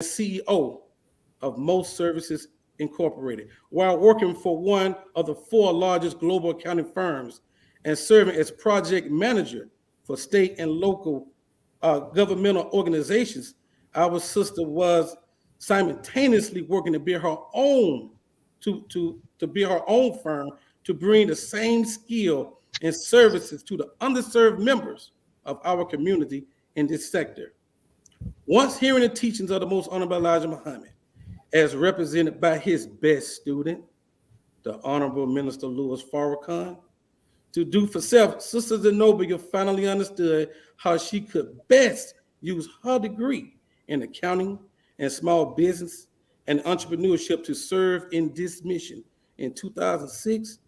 CEO of Most Services Incorporated, while working for one of the four largest global accounting firms and serving as project manager for state and local governmental organizations. Our sister was simultaneously working to build her own to build her own firm to bring the same skill and services to the underserved members of our community in this sector. Once hearing the teachings of the Most Honorable Elijah Muhammad, as represented by his best student, the Honorable Minister Louis Farrakhan, to do for self, Sister Zenobia finally understood how she could best use her degree in accounting and small business and entrepreneurship to serve in this mission. In 2006,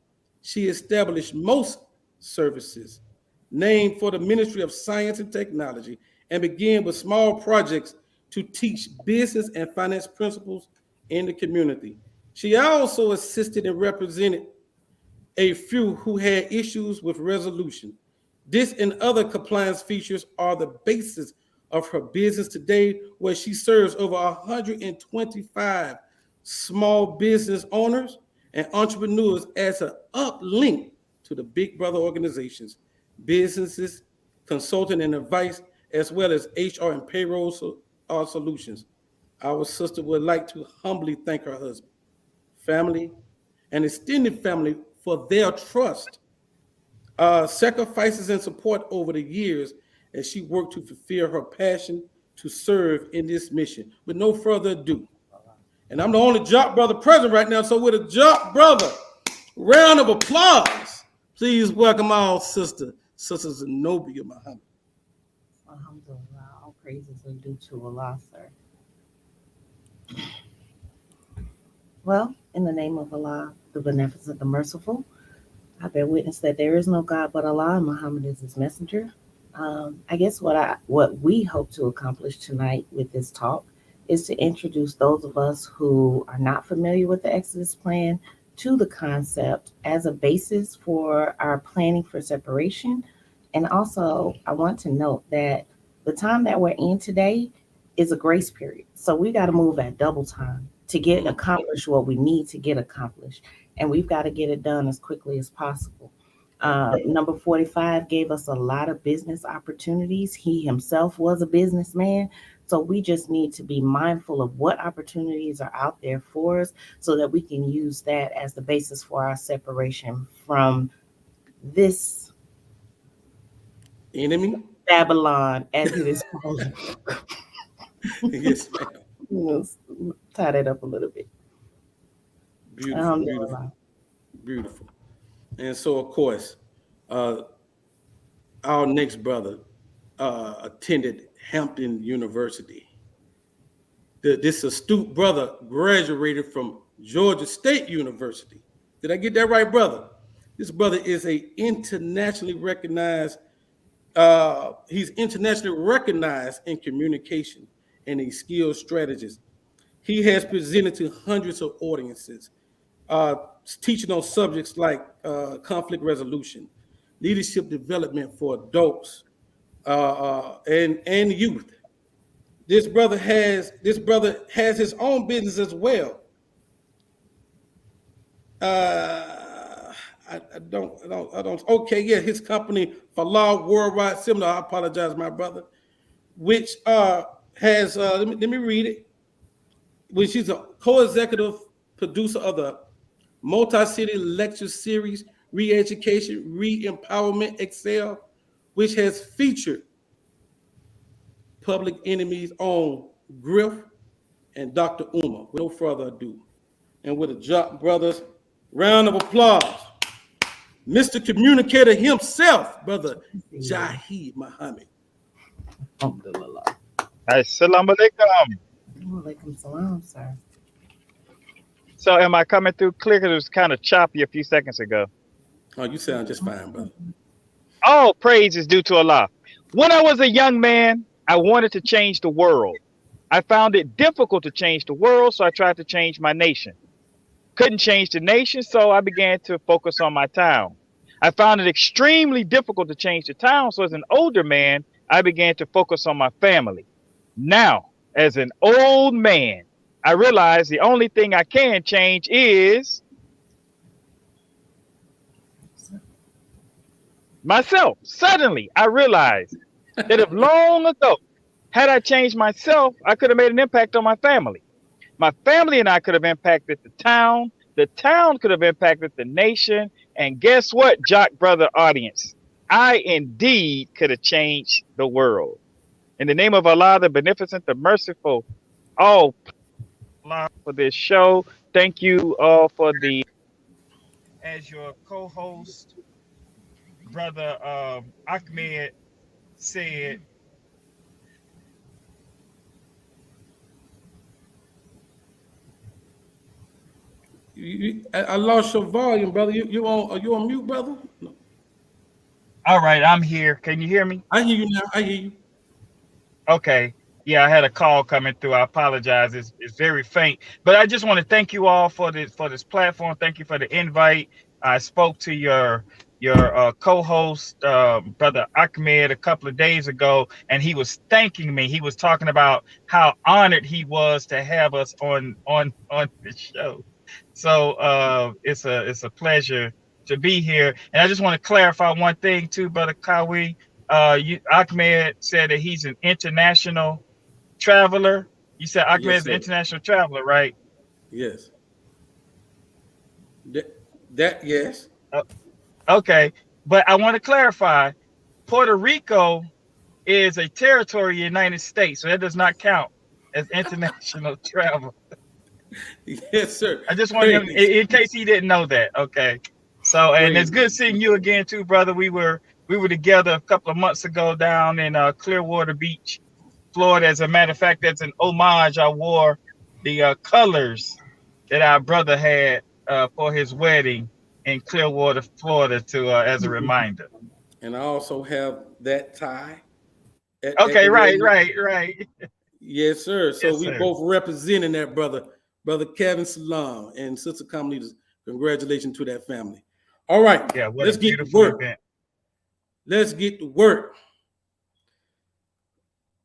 she established Most Services, named for the Ministry of Science and Technology, and began with small projects to teach business and finance principles in the community. She also assisted and represented a few who had issues with resolution. This and other compliance features are the basis of her business today, where she serves over 125 small business owners and entrepreneurs as an uplink to the Big Brother organizations, businesses, consulting and advice, as well as HR and payroll solutions. Our sister would like to humbly thank her husband, family, and extended family for their trust, sacrifices, and support over the years as she worked to fulfill her passion to serve in this mission. With no further ado, and I'm the only JAKQ brother present right now, so with a JAKQ brother, round of applause, please welcome our Sister Zenobia Muhammad. Alhamdulillah, all praises are due to Allah, sir. Well, in the name of Allah, the Beneficent, the Merciful, I bear witness that there is no God but Allah, and Muhammad is his messenger. I guess what we hope to accomplish tonight with this talk is to introduce those of us who are not familiar with the Exodus plan to the concept as a basis for our planning for separation. And also, I want to note that the time that we're in today is a grace period. So we got to move at double time to get accomplished what we need to get accomplished. And we've got to get it done as quickly as possible. Number 45 gave us a lot of business opportunities. He himself was a businessman. So we just need to be mindful of what opportunities are out there for us so that we can use that as the basis for our separation from this enemy, Babylon, as it is called. Yes, ma'am. Let's tie that up a little bit. Beautiful. And so, of course, our next brother attended Hampton University. This astute brother graduated from Georgia State University. Did I get that right, brother? This brother is internationally recognized. He's internationally recognized in communication and a skilled strategist. He has presented to hundreds of audiences, teaching on subjects like conflict resolution, leadership development for adults and youth. This brother has his own business as well. I don't. Okay, yeah, his company Falal Worldwide Seminar. I apologize, my brother. Which has let me read it. Which is a co-executive producer of the multi-city lecture series Re-Education, Re-Empowerment, Excel, which has featured Public Enemy's own Griff and Dr. Umar. With no further ado, and with the JAKQ brothers, round of applause. Mr. Communicator himself, Brother JAKQ Muhammad. Alhamdulillah. Assalamu alaikum. Walaikum salam, sir. So am I coming through clear? Because it was kind of choppy a few seconds ago. Oh, you sound just fine, brother. All praise is due to Allah. When I was a young man, I wanted to change the world. I found it difficult to change the world, so I tried to change my nation. Couldn't change the nation, so I began to focus on my town. I found it extremely difficult to change the town, so as an older man, I began to focus on my family. Now, as an old man, I realized the only thing I can change is myself. Suddenly, I realized that if long ago, had I changed myself, I could have made an impact on my family. My family and I could have impacted the town. The town could have impacted the nation. And guess what, JAKQ Brother audience? I indeed could have changed the world. In the name of Allah, the Beneficent, the Merciful, all for this show. Thank you all for the as your co-host, Brother Ahmed said. I lost your volume, brother. You on mute, brother? No. All right, I'm here. Can you hear me? I hear you now. I hear you. Okay. Yeah, I had a call coming through. I apologize. It's very faint. But I just want to thank you all for this platform. Thank you for the invite. I spoke to your co-host, Brother Ahmed, a couple of days ago, and he was thanking me. He was talking about how honored he was to have us on the show. So it's a pleasure to be here. And I just want to clarify one thing too, Brother Kawi. Ahmed said that he's an international traveler. You said Ahmed is an international traveler, right? Yes. That yes. Okay, but I want to clarify. Puerto Rico is a territory of the United States, so that does not count as international travel. Yes, sir. I just want him, in case he didn't know that. Okay. So, and it's good seeing you again too, brother. We were together a couple of months ago down in Clearwater Beach, Florida. As a matter of fact, that's an homage. I wore the colors that our brother had for his wedding in Clearwater, Florida, to as a reminder. And I also have that tie. Okay, right. Yes, sir. So Yes, we sir. both representing that brother Kevin Salam and Sister Carmelita. Congratulations to that family. All right. Yeah, let's get to work. Event. Let's get to work.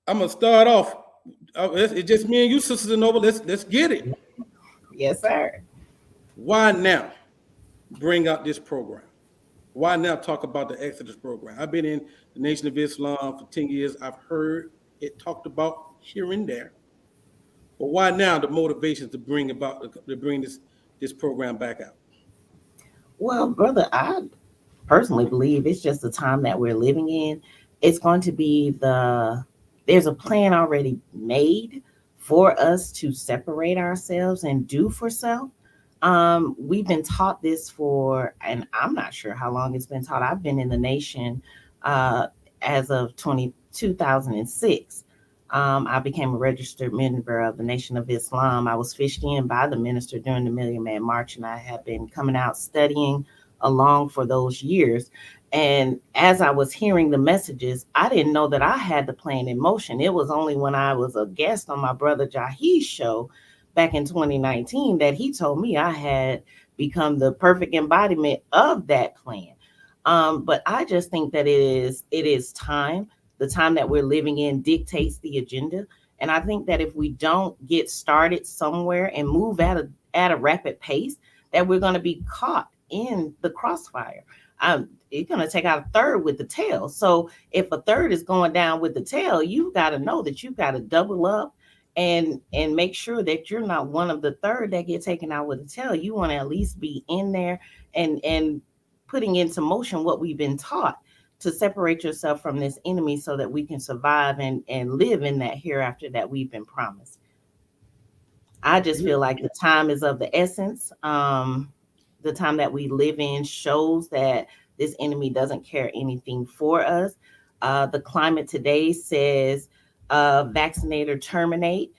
I'm gonna start off. It's just me and you, Sister Nova. Let's get it. Yes, sir. Why now bring out this program? Why now talk about the Exodus program? I've been in the Nation of Islam for 10 years. I've heard it talked about here and there. But why now the motivation to bring this program back out? Well, brother, I personally believe it's just the time that we're living in. It's going to be there's a plan already made for us to separate ourselves and do for self. We've been taught this and I'm not sure how long it's been taught. I've been in the nation as of 2006. I became a registered member of the Nation of Islam. I was fished in by the minister during the Million Man March, and I have been coming out studying along for those years. And as I was hearing the messages, I didn't know that I had the plan in motion. It was only when I was a guest on my brother Jahid's show back in 2019 that he told me I had become the perfect embodiment of that plan. But I just think that it is time. The time that we're living in dictates the agenda. And I think that if we don't get started somewhere and move at a rapid pace, that we're going to be caught in the crossfire. It's going to take out a third with the tail. So if a third is going down with the tail, you've got to know that you've got to double up and make sure that you're not one of the third that get taken out with the tail. You want to at least be in there and putting into motion what we've been taught to separate yourself from this enemy so that we can survive and live in that hereafter that we've been promised. I just feel like the time is of the essence. The time that we live in shows that this enemy doesn't care anything for us. The climate today says vaccinate or terminate.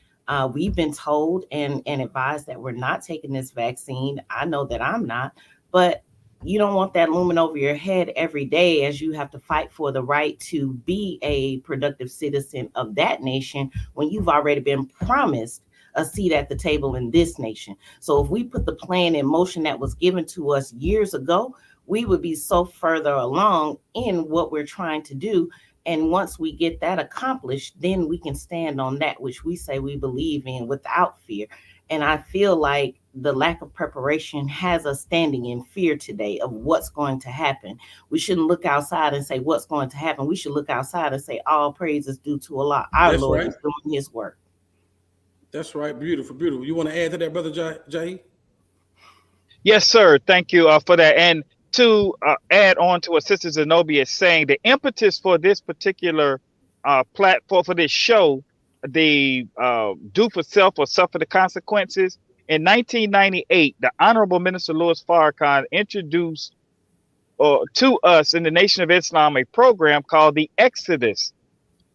We've been told and advised that we're not taking this vaccine. I know that I'm not, but you don't want that looming over your head every day as you have to fight for the right to be a productive citizen of that nation when you've already been promised a seat at the table in this nation. So if we put the plan in motion that was given to us years ago, we would be so further along in what we're trying to do. And once we get that accomplished, then we can stand on that which we say we believe in without fear. And I feel like the lack of preparation has us standing in fear today of what's going to happen. We shouldn't look outside and say what's going to happen. We should look outside and say all praise is due to Allah. Our That's Lord right. is doing his work. That's right. Beautiful, beautiful. You want to add to that, Brother Jahi? Yes, sir. Thank you for that. And to add on to what Sister Zenobia is saying, the impetus for this particular platform, for this show, the Do for Self or Suffer the Consequences, in 1998, the Honorable Minister Louis Farrakhan introduced to us in the Nation of Islam a program called the Exodus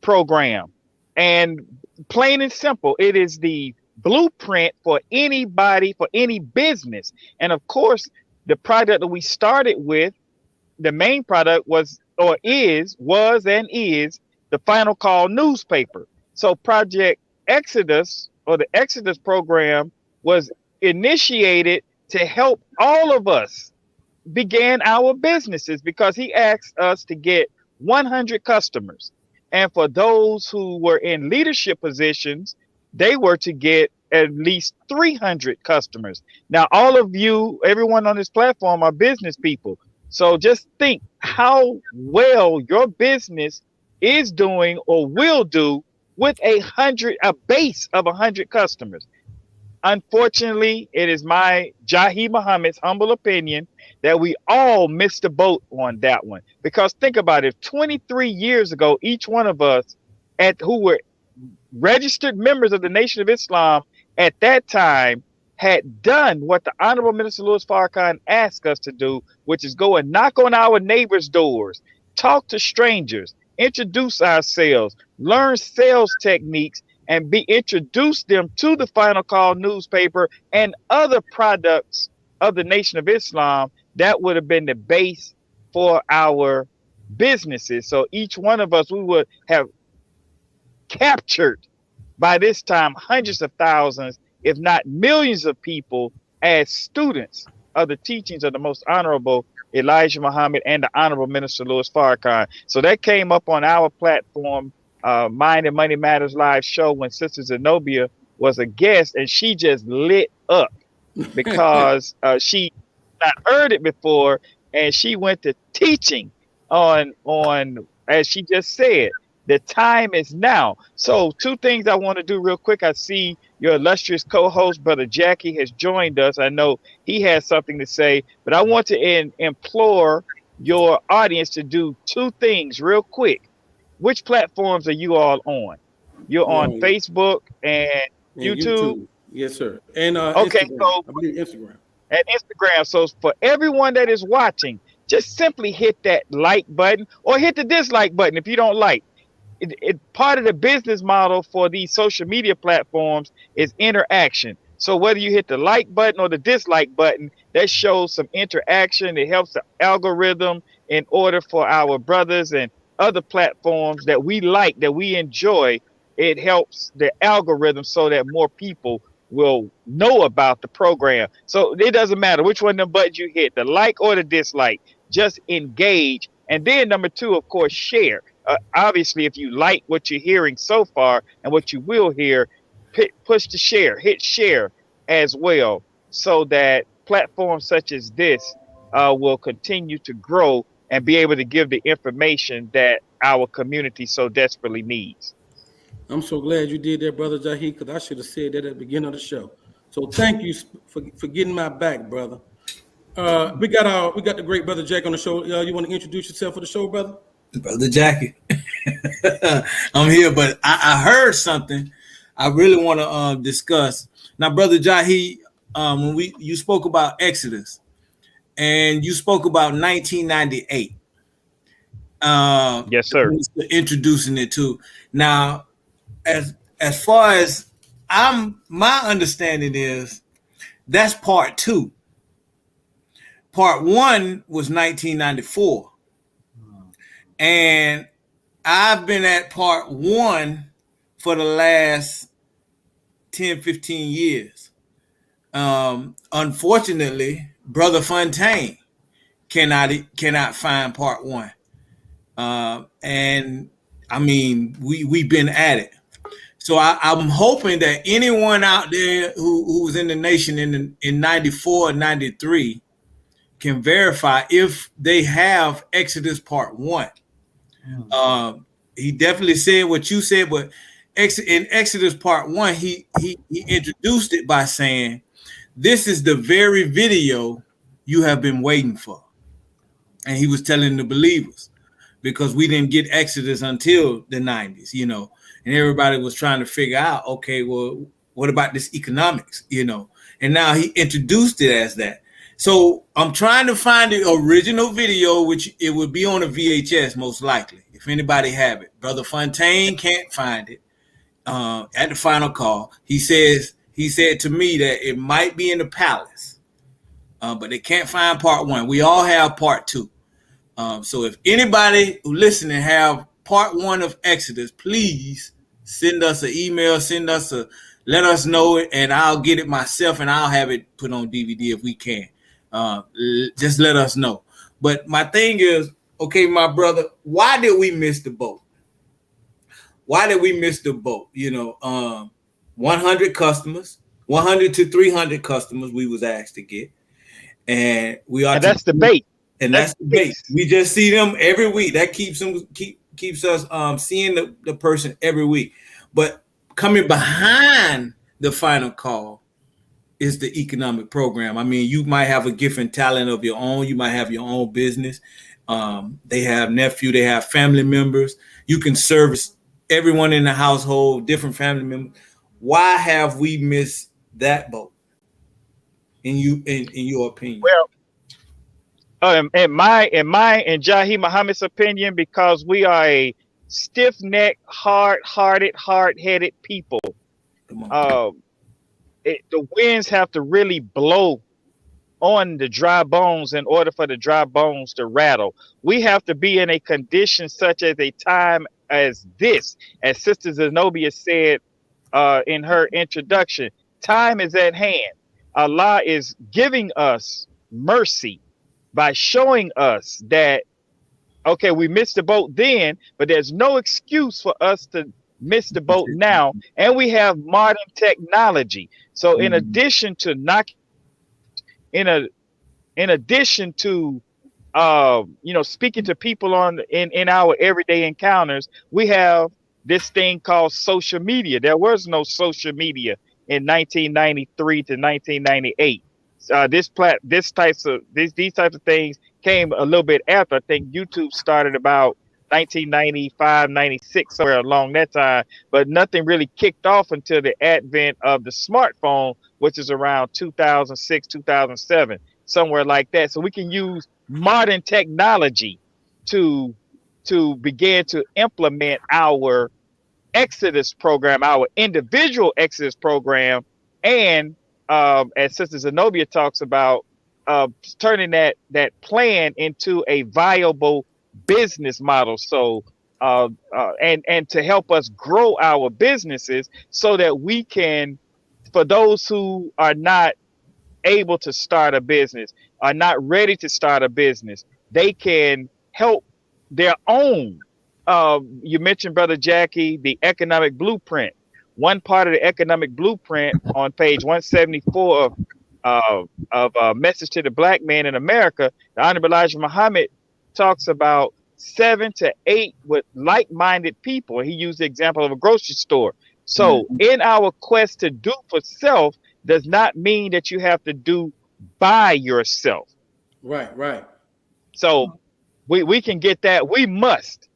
program. And plain and simple, it is the blueprint for anybody, for any business. And of course, the product that we started with, the main product was and is the Final Call newspaper. So Project Exodus, or the Exodus program, was initiated to help all of us begin our businesses, because he asked us to get 100 customers. And for those who were in leadership positions, they were to get at least 300 customers. Now, all of you, everyone on this platform, are business people. So just think how well your business is doing or will do with a base of 100 customers. Unfortunately, it is my Jahi Muhammad's humble opinion that we all missed the boat on that one. Because think about it, 23 years ago, each one of us who were registered members of the Nation of Islam at that time had done what the Honorable Minister Louis Farrakhan asked us to do, which is go and knock on our neighbors' doors, talk to strangers, introduce ourselves, learn sales techniques, and introduce them to the Final Call newspaper and other products of the Nation of Islam. That would have been the base for our businesses. So each one of us, we would have captured by this time hundreds of thousands, if not millions of people as students of the teachings of the most honorable Elijah Muhammad and the Honorable Minister Louis Farrakhan. So that came up on our platform, Mind and Money Matters live show, when Sister Zenobia was a guest, and she just lit up because she not heard it before, and she went to teaching on as she just said, the time is now. So two things I want to do real quick. I see your illustrious co-host, Brother Jackie, has joined us. I know he has something to say, but I want to implore your audience to do two things real quick. Which platforms are you all on? You're on Facebook and YouTube? Yes, sir. And okay, Instagram. so I believe Instagram. And Instagram. So for everyone that is watching, just simply hit that like button or hit the dislike button if you don't like. Part of the business model for these social media platforms is interaction. So whether you hit the like button or the dislike button, that shows some interaction. It helps the algorithm in order for our brothers and other platforms that we like, that we enjoy. It helps the algorithm so that more people will know about the program. So it doesn't matter which one of them buttons you hit, the like or the dislike, just engage. And then number two, of course, share. Obviously, if you like what you're hearing so far and what you will hear, push to share, hit share as well, so that platforms such as this will continue to grow and be able to give the information that our community so desperately needs. I'm so glad you did that, Brother Jahi, because I should have said that at the beginning of the show. So thank you for getting my back, brother. We got the great Brother Jack on the show. You want to introduce yourself for the show, brother? Brother Jackie. I'm here, but I heard something I really want to discuss. Now, Brother Jahi, when you spoke about Exodus and you spoke about 1998. Yes, sir. Introducing it to. Now, as far as my understanding is, that's part two. Part one was 1994. And I've been at part one for the last 10, 15 years. Unfortunately, Brother Fontaine cannot find part one. And I mean, we've been at it. So I'm hoping that anyone out there who was in the nation in 94 and 93 can verify if they have Exodus Part 1. He definitely said what you said, but in Exodus Part 1, he introduced it by saying, "This is the very video you have been waiting for." And he was telling the believers, because we didn't get Exodus until the 90s, and everybody was trying to figure out, okay, well, what about this economics, and now he introduced it as that. So I'm trying to find the original video, which it would be on a VHS most likely, if anybody have it. Brother Fontaine can't find it at the final call. He said to me that it might be in the palace, but they can't find Part 1. We all have Part 2. So if anybody who listening have Part 1 of Exodus, please send us an email, let us know it, and I'll get it myself, and I'll have it put on DVD if we can. Just let us know. But my thing is, okay, my brother, why did we miss the boat? 100 customers, 100 to 300 customers we was asked to get, and we are. And that's the bait. And that's the base. We just see them every week. That keeps us seeing the person every week. But coming behind the final call is the economic program. I mean, you might have a gift and talent of your own. You might have your own business. They have nephew. They have family members. You can service everyone in the household, different family members. Why have we missed that boat? In your opinion? Well, in Jahi Muhammad's opinion, because we are a stiff-necked, hard-hearted, hard-headed people. The winds have to really blow on the dry bones in order for the dry bones to rattle. We have to be in a condition such as a time as this, as Sister Zenobia said in her introduction. Time is at hand. Allah is giving us mercy by showing us that, okay, we missed the boat then, but there's no excuse for us to miss the boat now. And we have modern technology. So in addition to speaking to people in our everyday encounters, we have this thing called social media. There was no social media in 1993 to 1998. These types of things came a little bit after. I think YouTube started about 1995, 96, somewhere along that time, but nothing really kicked off until the advent of the smartphone, which is around 2006, 2007, somewhere like that. So we can use modern technology to begin to implement our Exodus program, our individual Exodus program, and as Sister Zenobia talks about, turning that plan into a viable business model. So, and to help us grow our businesses so that we can, for those who are not able to start a business, are not ready to start a business, they can help their own. You mentioned, Brother Jackie, the economic blueprint. One part of the economic blueprint on page 174 of Message to the Black Man in America, the Honorable Elijah Muhammad talks about 7 to 8 with like-minded people. He used the example of a grocery store. So in our quest to do for self does not mean that you have to do by yourself. Right. So we can get that. We must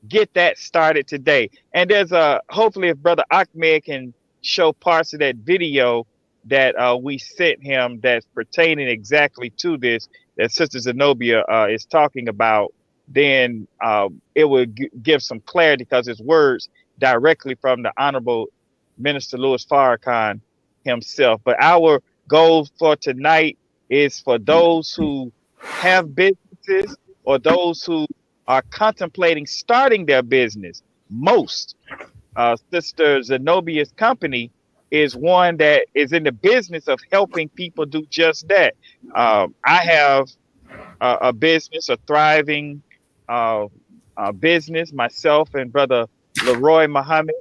get that started today. And there's hopefully if Brother Ahmed can show parts of that video that we sent him that's pertaining exactly to this, that Sister Zenobia is talking about, then it would give some clarity, because it's words directly from the Honorable Minister Louis Farrakhan himself. But our goal for tonight is for those who have businesses or those who are contemplating starting their business. Most Sister Zenobia's company is one that is in the business of helping people do just that. I have a business, a thriving business. Myself and brother Leroy Muhammad.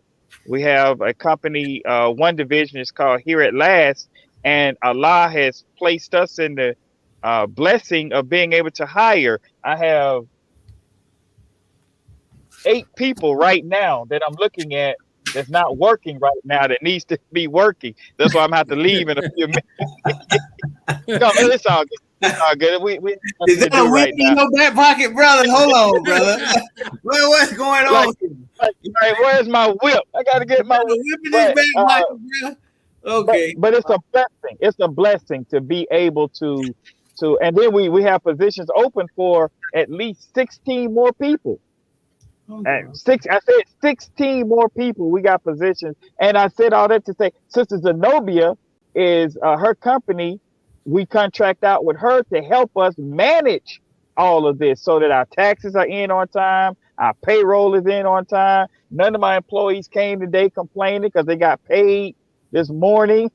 We have a company. One division is called Here at Last, and Allah has placed us in the blessing of being able to hire. I have 8 people right now that I'm looking at that's not working right now that needs to be working. That's why I'm gonna have to leave in a few minutes. No, it's all good. It's all good. We Is that a whip in your back pocket, brother? Hold on, brother. What's going on? Like, where's my whip? I gotta get my whip. Whip in his back pocket, brother. Okay. But it's a blessing. It's a blessing to be able to and then we have positions open for at least 16 more people. I said 16 more people. We got positions, and I said all that to say, Sister Zenobia is her company. We contract out with her to help us manage all of this, so that our taxes are in on time, our payroll is in on time. None of my employees came today complaining because they got paid this morning.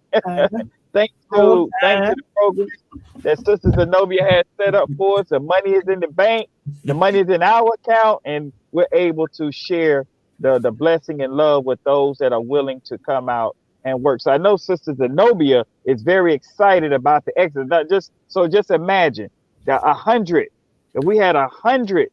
Thanks to the program that Sister Zenobia has set up for us. The money is in the bank, the money is in our account, and we're able to share the blessing and love with those that are willing to come out and work. So I know Sister Zenobia is very excited about the exit. Just imagine that 100, if we had 100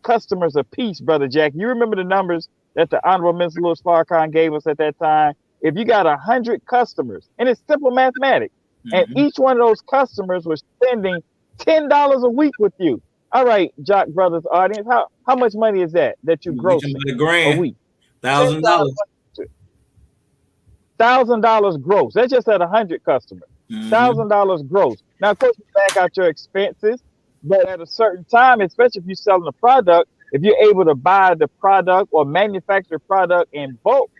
customers apiece, Brother Jack. You remember the numbers that the Honorable Minister Louis Farrakhan gave us at that time? If you got 100 customers, and it's simple mathematics, and each one of those customers was spending $10 a week with you. All right, JAKQ Brothers audience, how much money is that you gross a week? $1,000. $1,000 gross. That's just at 100 customers. $1,000 gross. Now, of course, you back out your expenses, but at a certain time, especially if you're selling a product, if you're able to buy the product or manufacture product in bulk,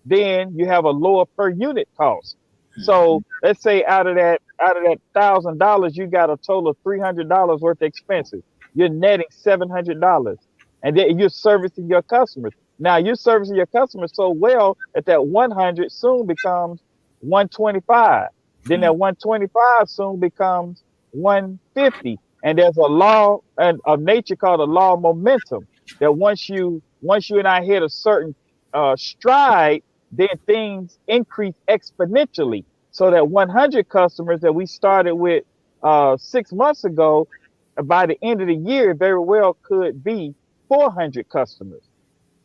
then you have a lower per unit cost. So let's say out of that $1,000, you got a total of $300 worth of expenses. You're netting $700, and then you're servicing your customers. Now you're servicing your customers so well that 100 soon becomes 125. Then that 125 soon becomes 150. And there's a law of nature called a law of momentum, that once you and I hit a certain stride, then things increase exponentially. So that 100 customers that we started with 6 months ago, by the end of the year, very well could be 400 customers.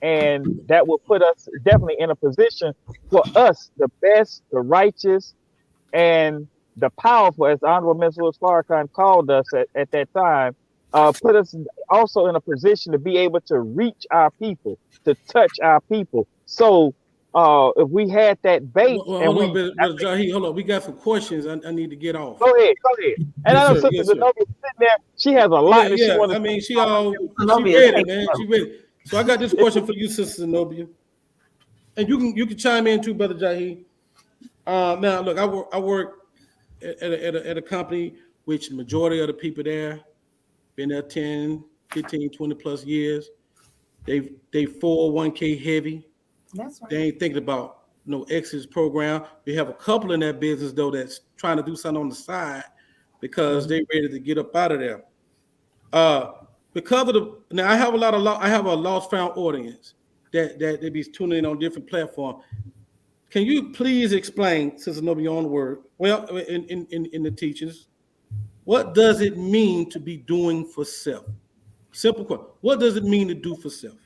And that will put us definitely in a position for us, the best, the righteous, and the powerful, as Honorable Minister Louis Farrakhan called us at that time, put us also in a position to be able to reach our people, to touch our people. So if we had that base, hold on, we got some questions I need to get off. Go ahead. And I know Sister Zenobia sitting there, she has a lot that she wants to. I mean, she ready, man. She ready. So I got this question for you, Sister Zenobia, and you can chime in too, Brother Jahi. Now, look, I work at a company which majority of the people there been there 10, 15, 20 plus years. They 401k heavy. That's right. They ain't thinking about no exit program. We have a couple in that business though that's trying to do something on the side because they ready to get up out of there. Because of now I have a lost found audience that they be tuning in on different platforms. Can you please explain, since no beyond word, well, in the teachings, what does it mean to be doing for self? Simple question. What does it mean to do for self?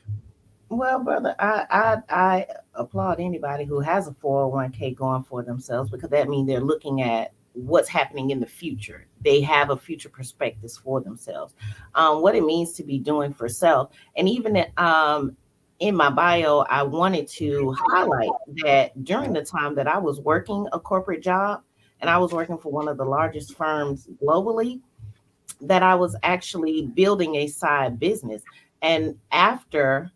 Well, brother, I applaud anybody who has a 401k going for themselves, because that means they're looking at what's happening in the future. They have a future perspectives for themselves. What it means to be doing for self, and even in my bio, I wanted to highlight that during the time that I was working a corporate job, and I was working for one of the largest firms globally, that I was actually building a side business. And after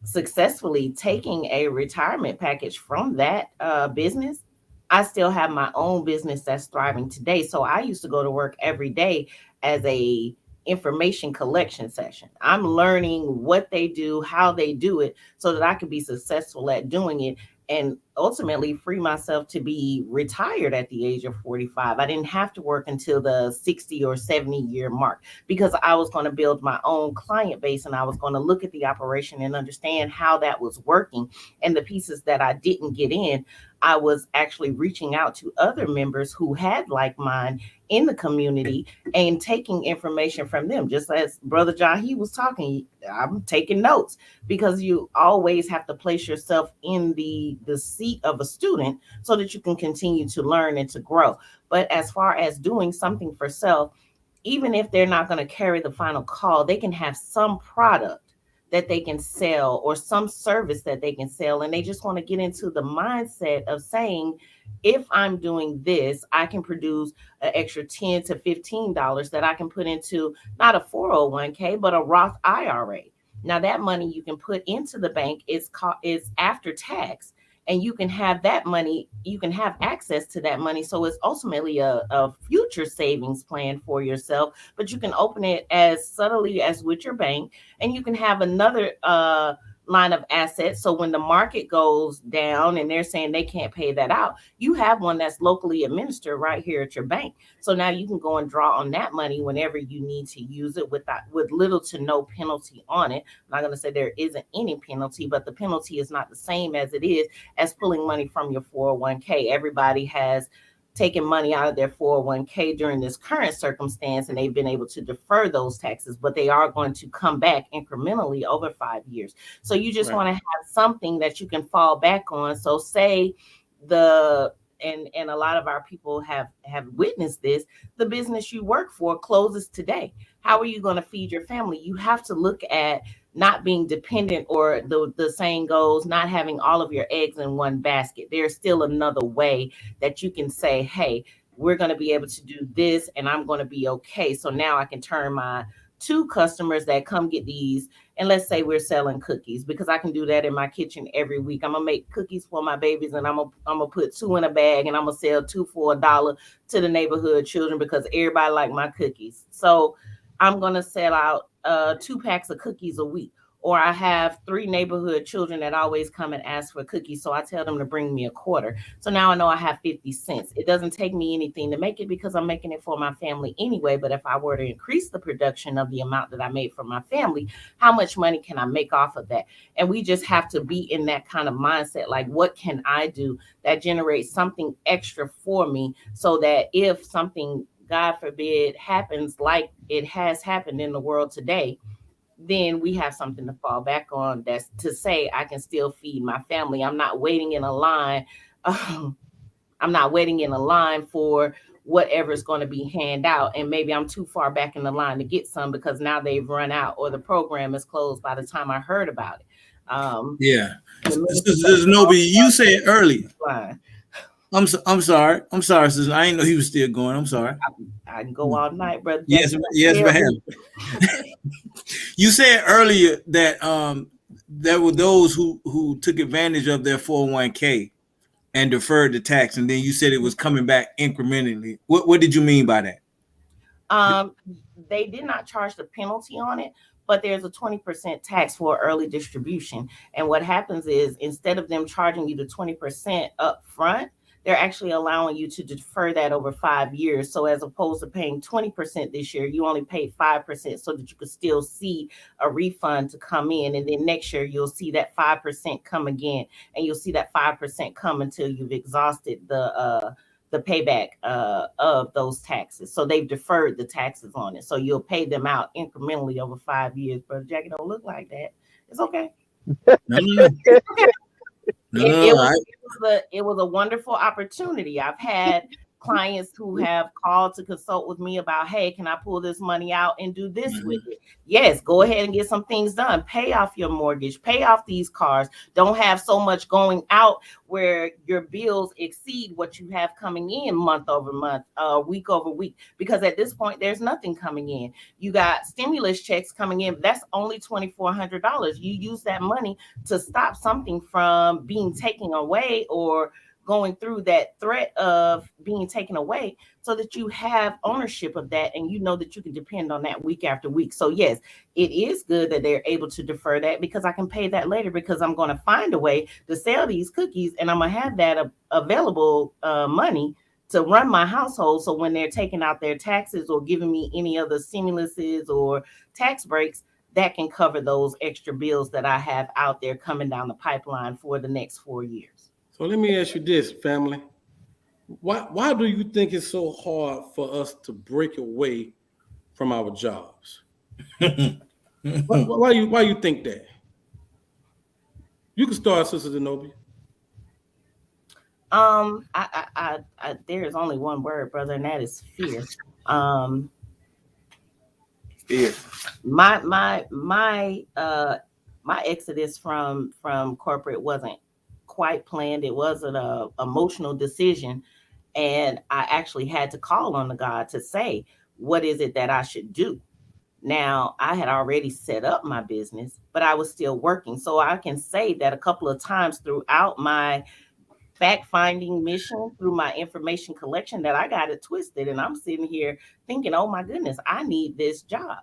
successfully taking a retirement package from that business, I still have my own business that's thriving today. So I used to go to work every day as a information collection session. I'm learning what they do, how they do it, so that I could be successful at doing it. And ultimately free myself to be retired at the age of 45. I didn't have to work until the 60 or 70-year mark because I was going to build my own client base and I was going to look at the operation and understand how that was working. And the pieces that I didn't get in, I was actually reaching out to other members who had like mine in the community and taking information from them. Just as Brother John, he was talking, I'm taking notes, because you always have to place yourself in the seat of a student so that you can continue to learn and to grow. But as far as doing something for self, even if they're not going to carry the final call, they can have some product that they can sell or some service that they can sell. And they just want to get into the mindset of saying, if I'm doing this, I can produce an extra $10 to $15 that I can put into not a 401k, but a Roth IRA. Now that money you can put into the bank is after tax, and you can have that money, you can have access to that money. So it's ultimately a future savings plan for yourself, but you can open it as subtly as with your bank, and you can have another line of assets. So when the market goes down and they're saying they can't pay that out, you have one that's locally administered right here at your bank. So now you can go and draw on that money whenever you need to use it with little to no penalty on it. I'm not going to say there isn't any penalty, but the penalty is not the same as it is as pulling money from your 401k. Everybody has taken money out of their 401k during this current circumstance, and they've been able to defer those taxes, but they are going to come back incrementally over 5 years. So you just want to have something that you can fall back on. So say and a lot of our people have witnessed this, the business you work for closes today. How are you going to feed your family? You have to look at not being dependent, or the saying goes, not having all of your eggs in one basket. There's still another way that you can say, hey, we're going to be able to do this and I'm going to be okay. So now I can turn my 2 customers that come get these, and let's say we're selling cookies, because I can do that in my kitchen every week. I'm gonna make cookies for my babies, and I'm gonna put 2 in a bag, and I'm gonna sell 2 for $1 to the neighborhood children because everybody like my cookies. So I'm gonna sell out 2 packs of cookies a week. Or I have 3 neighborhood children that always come and ask for cookies, so I tell them to bring me a quarter. So now I know I have 50 cents. It doesn't take me anything to make it because I'm making it for my family anyway. But if I were to increase the production of the amount that I made for my family, how much money can I make off of that? And we just have to be in that kind of mindset. Like, what can I do that generates something extra for me, so that if something, God forbid, happens like it has happened in the world today, then we have something to fall back on, that's to say I can still feed my family. I'm not waiting in a line. I'm not waiting in a line for whatever's going to be handed out. And maybe I'm too far back in the line to get some because now they've run out or the program is closed by the time I heard about it. Sister Nobi, you said earlier. I'm sorry. Sister. I didn't know he was still going. I'm sorry. I can go all night, brother. Yes, ma'am. You said earlier that there were those who took advantage of their 401k and deferred the tax, and then you said it was coming back incrementally. What did you mean by that? They did not charge the penalty on it, but there's a 20% tax for early distribution. And what happens is, instead of them charging you the 20% up front, they're actually allowing you to defer that over 5 years. So as opposed to paying 20% this year, you only paid 5% so that you could still see a refund to come in. And then next year, you'll see that 5% come again. And you'll see that 5% come until you've exhausted the payback of those taxes. So they've deferred the taxes on it. So you'll pay them out incrementally over 5 years. Brother Jackie, don't look like that. It's okay. It was a wonderful opportunity. I've had clients who have called to consult with me about, hey, can I pull this money out and do this with it? Yes, go ahead and get some things done. Pay off your mortgage, pay off these cars. Don't have so much going out where your bills exceed what you have coming in month over month, week over week. Because at this point, there's nothing coming in. You got stimulus checks coming in. That's only $2,400. You use that money to stop something from being taken away or going through that threat of being taken away, so that you have ownership of that and you know that you can depend on that week after week. So yes, it is good that they're able to defer that, because I can pay that later, because I'm going to find a way to sell these cookies and I'm going to have that available money to run my household. So when they're taking out their taxes or giving me any other stimuluses or tax breaks, that can cover those extra bills that I have out there coming down the pipeline for the next 4 years. So let me ask you this, family. Why do you think it's so hard for us to break away from our jobs? why you think that? You can start, Sister Zenobia. There is only one word, brother, and that is fear. Fear. My exodus from corporate wasn't quite planned. It wasn't a emotional decision, and I actually had to call on the God to say, what is it that I should do? Now, I had already set up my business, but I was still working. So I can say that a couple of times throughout my fact-finding mission, through my information collection, that I got it twisted, and I'm sitting here thinking, oh my goodness, I need this job.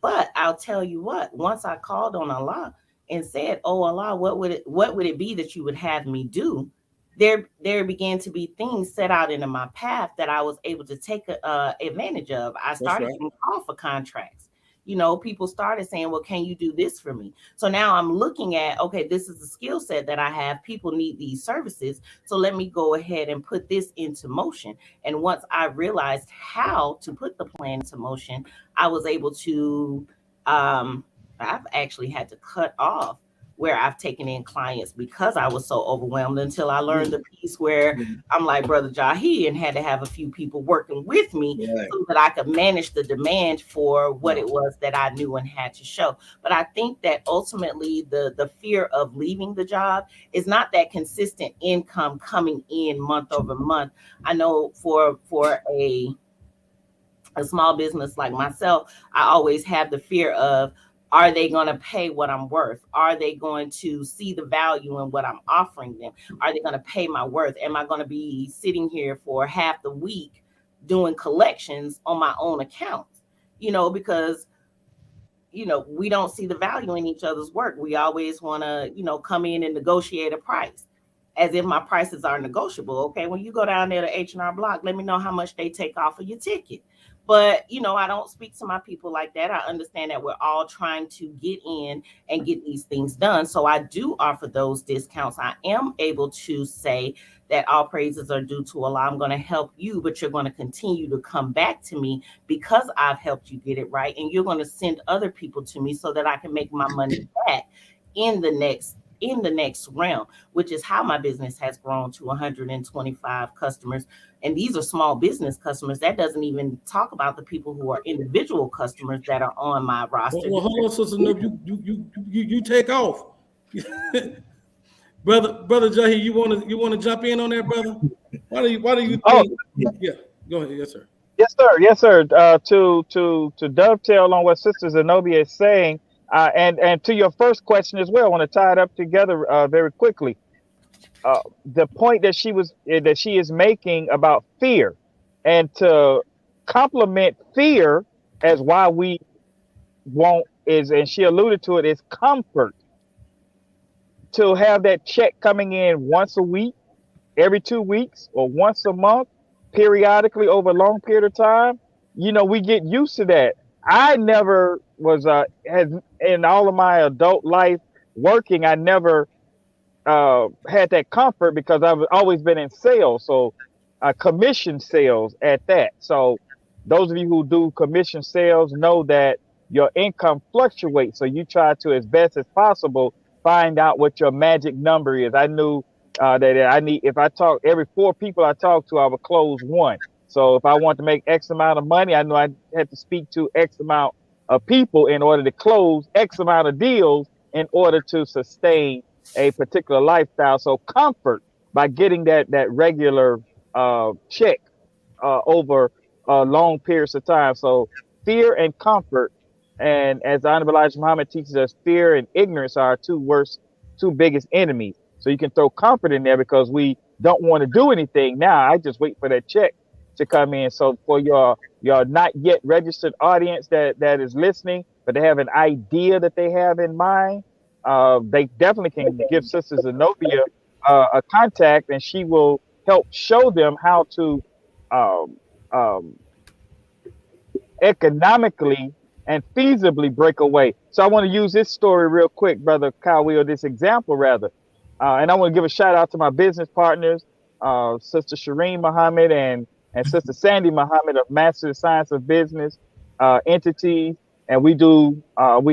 But I'll tell you what, once I called on Allah and said, oh Allah, what would it be that you would have me do? There began to be things set out into my path that I was able to take advantage of. I started getting called for contracts. You know, people started saying, well, can you do this for me? So now I'm looking at, okay, this is a skill set that I have. People need these services. So let me go ahead and put this into motion. And once I realized how to put the plan into motion, I was able to, I've actually had to cut off where I've taken in clients because I was so overwhelmed, until I learned the piece where I'm like Brother Jahi and had to have a few people working with me so that I could manage the demand for what it was that I knew and had to show. But I think that ultimately the fear of leaving the job is not that consistent income coming in month over month. I know for a small business like myself, I always have the fear of, are they going to pay what I'm worth? Are they going to see the value in what I'm offering them? Are they going to pay my worth? Am I going to be sitting here for half the week doing collections on my own accounts? You know, because, you know, we don't see the value in each other's work. We always want to, you know, come in and negotiate a price as if my prices are negotiable. Okay, when you go down there to H&R Block, let me know how much they take off of your ticket. But, you know, I don't speak to my people like that. I understand that we're all trying to get in and get these things done. So I do offer those discounts. I am able to say that all praises are due to Allah. I'm going to help you, but you're going to continue to come back to me because I've helped you get it right. And you're going to send other people to me so that I can make my money back in the next realm, which is how my business has grown to 125 customers. And these are small business customers. That doesn't even talk about the people who are individual customers that are on my roster. Well, hold on, Sister Nub, you take off. brother Jahi, you want to jump in on that, brother? Why do you think? Yeah, go ahead. Yes, sir. Yes, sir. To dovetail on what Sister Zenobia is saying, and to your first question as well, I want to tie it up together very quickly. The point that she is making about fear, and to complement fear as why we won't is, and she alluded to it, is comfort. To have that check coming in once a week, every 2 weeks, or once a month, periodically over a long period of time, you know, we get used to that. I never was in all of my adult life working, I never had that comfort because I've always been in sales, so commission sales at that. So those of you who do commission sales know that your income fluctuates, so you try to, as best as possible, find out what your magic number is. I knew that if I talk, every 4 people I talk to, I would close 1. So if I want to make X amount of money, I knew I had to speak to X amount of people in order to close X amount of deals in order to sustain a particular lifestyle. So comfort by getting that regular check over long periods of time. So fear and comfort, and as Honorable Elijah Muhammad teaches us, fear and ignorance are our two biggest enemies. So you can throw comfort in there because we don't want to do anything now. I just wait for that check to come in. So for your not yet registered audience that is listening, but they have an idea that they have in mind, they definitely can give Sister Zenobia a contact, and she will help show them how to um, um, economically and feasibly break away. So I want to use this story real quick, Brother Kyle, or this example rather. And I want to give a shout out to my business partners, Sister Shireen Muhammad and Sister Sandy Muhammad of Master of Science of Business entities. And we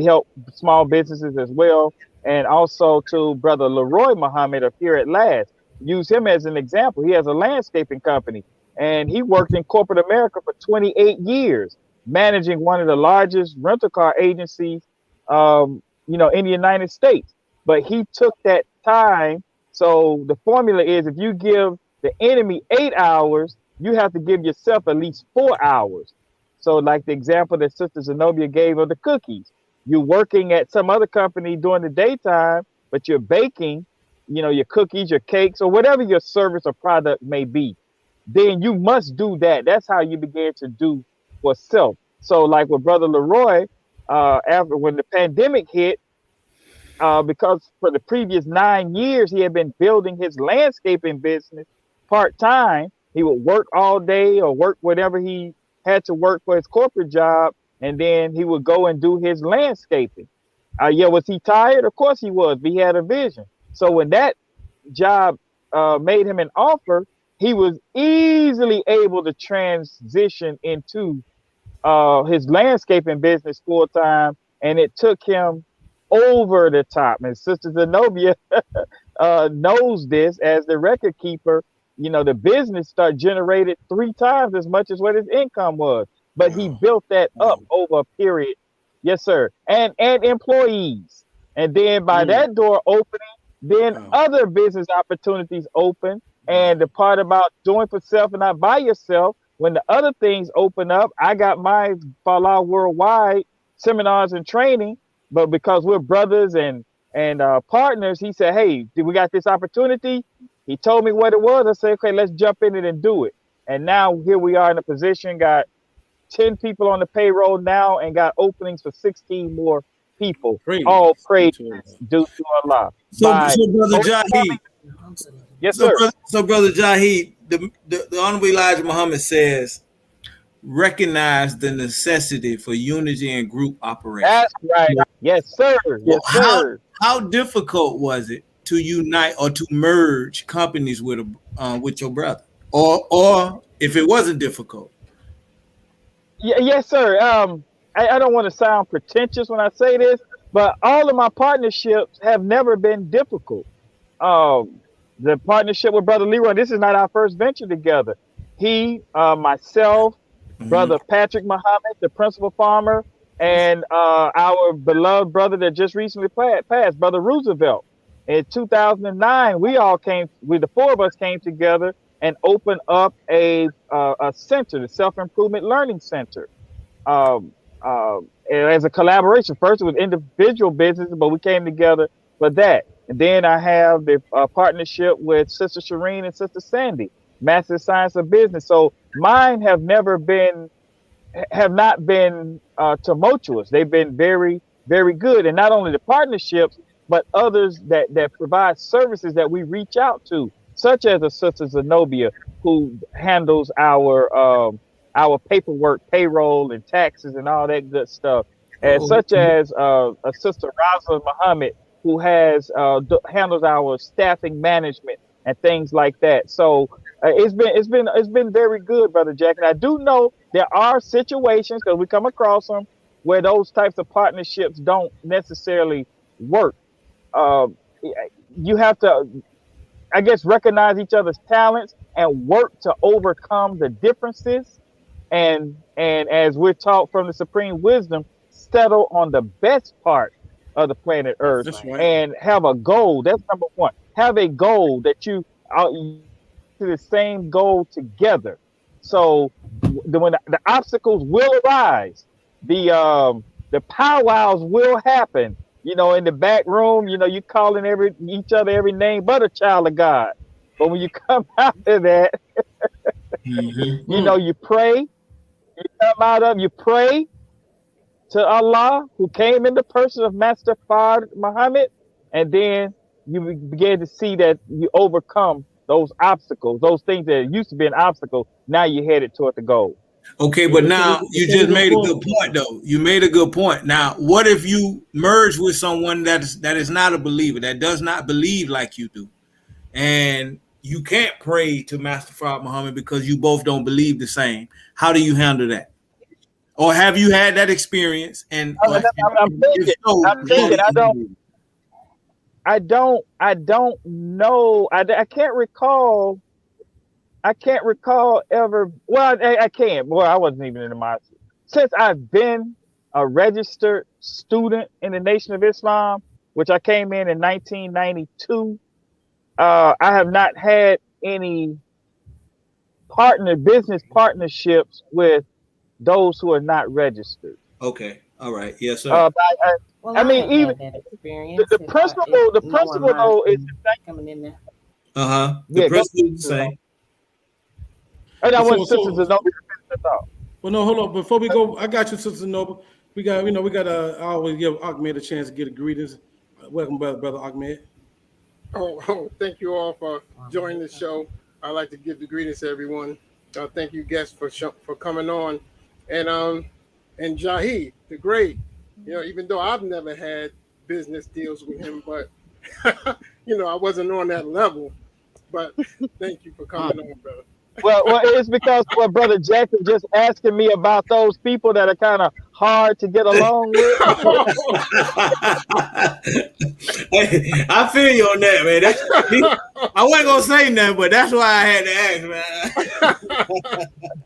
help small businesses as well. And also to Brother Leroy Muhammad of Here at Last. Use him as an example. He has a landscaping company, and he worked in corporate America for 28 years, managing one of the largest rental car agencies, in the United States. But he took that time. So the formula is, if you give the enemy 8 hours, you have to give yourself at least 4 hours. So like the example that Sister Zenobia gave of the cookies, you're working at some other company during the daytime, but you're baking, your cookies, your cakes, or whatever your service or product may be. Then you must do that. That's how you begin to do for self. So like with Brother Leroy, after when the pandemic hit, because for the previous 9 years, he had been building his landscaping business part-time. He would work all day or work whatever he had to work for his corporate job, and then he would go and do his landscaping. Was he tired? Of course he was, but he had a vision. So when that job made him an offer, he was easily able to transition into his landscaping business full-time, and it took him over the top. And Sister Zenobia knows this as the record keeper. The business generated 3 times as much as what his income was, but he built that up over a period. Yes, sir. And employees. And then by that door opening, then other business opportunities open. And the part about doing for self and not by yourself, when the other things open up, I got my Falah Worldwide seminars and training, but because we're brothers and partners, he said, hey, we got this opportunity. He told me what it was. I said, okay, let's jump in it and do it. And now here we are in a position, got 10 people on the payroll now, and got openings for 16 more people. All praise due to Allah. So Brother Jaheed. Yes, sir. So Brother Jaheed, the Honorable Elijah Muhammad says, recognize the necessity for unity and group operation. That's right. Yes, sir. Yes, sir. How difficult was it to unite or to merge companies with your brother, or if it wasn't difficult? Yes, sir. I don't want to sound pretentious when I say this, but all of my partnerships have never been difficult. The partnership with Brother Leroy, this is not our first venture together. He, myself, Brother Patrick Muhammad, the principal farmer, and our beloved brother that just recently passed, Brother Roosevelt. In 2009, the 4 of us came together and opened up a center, the Self-Improvement Learning Center, as a collaboration. First, it was individual business, but we came together for that. And then I have the partnership with Sister Shireen and Sister Sandy, Master of Science of Business. So mine have not been tumultuous. They've been very, very good. And not only the partnerships, but others that provide services that we reach out to, such as a Sister Zenobia, who handles our paperwork, payroll, and taxes, and all that good stuff, and such as a Sister Raza Muhammad, who handles our staffing management and things like that. So it's been very good, Brother Jack. And I do know there are situations, because we come across them, where those types of partnerships don't necessarily work. You have to, I guess, recognize each other's talents and work to overcome the differences. And as we're taught from the Supreme Wisdom, settle on the best part of the planet Earth, and have a goal. That's number one. Have a goal that you are to the same goal together. So when the obstacles will arise, the powwows will happen. In the back room, you calling each other every name but a child of God. But when you come out of that, Mm-hmm. you know, you pray, you pray to Allah, who came in the person of Master Fard Muhammad, and then you begin to see that you overcome those obstacles, those things that used to be an obstacle. Now you're headed toward the goal. Okay, but now you just made a good point, though. You made a good point. Now, what if you merge with someone that is not a believer, that does not believe like you do, and you can't pray to Master Fard Muhammad because you both don't believe the same? How do you handle that? Or have you had that experience? And I'm thinking. I don't know. I can't recall. I can't recall ever. Well, I can't. Well, I wasn't even in the mosque. Since I've been a registered student in the Nation of Islam, which I came in 1992, I have not had any business partnerships with those who are not registered. Okay. All right. Yes, sir. I mean, even that experience. the principle though is the same. Coming in there. The principle is the same. And I want sisters to know. Well, no, hold on. Before we go, I got you, Sister Noble. We got I always give Ahmed a chance to get a greetings. Welcome, brother Ahmed. Oh, thank you all for joining the show. I'd like to give the greetings to everyone. Thank you, guests, for coming on, and Jahi, the great. Even though I've never had business deals with him, but I wasn't on that level. But thank you for coming on, brother. Well, it's because Brother Jack is just asking me about those people that are kind of hard to get along with. I feel you on that, man. I wasn't gonna say nothing, but that's why I had to ask,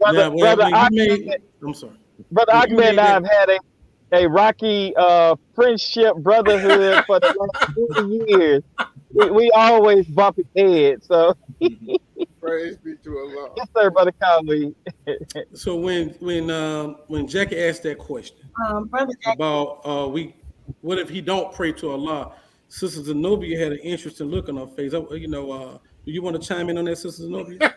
man. Brother Ahmed, I'm sorry. Brother Ahmed and I have had a rocky friendship, brotherhood for the last 20 years. We always bump heads, so. Praise be to Allah. Yes, sir, Brother Conley. So when Jackie asked that question Brother Jack, about what if he don't pray to Allah, Sister Zenobia had an interesting look on her face. Do you want to chime in on that, Sister Zenobia?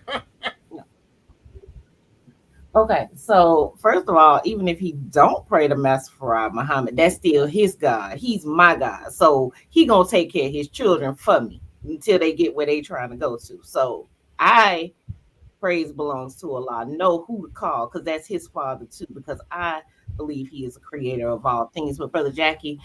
Okay, so first of all, even if he don't pray to Master Farad Muhammad, that's still his God. He's my God. So he gonna take care of his children for me until they get where they trying to go to. So praise belongs to Allah. Know who to call, because that's his father too, because I believe he is the creator of all things. But Brother Jackie,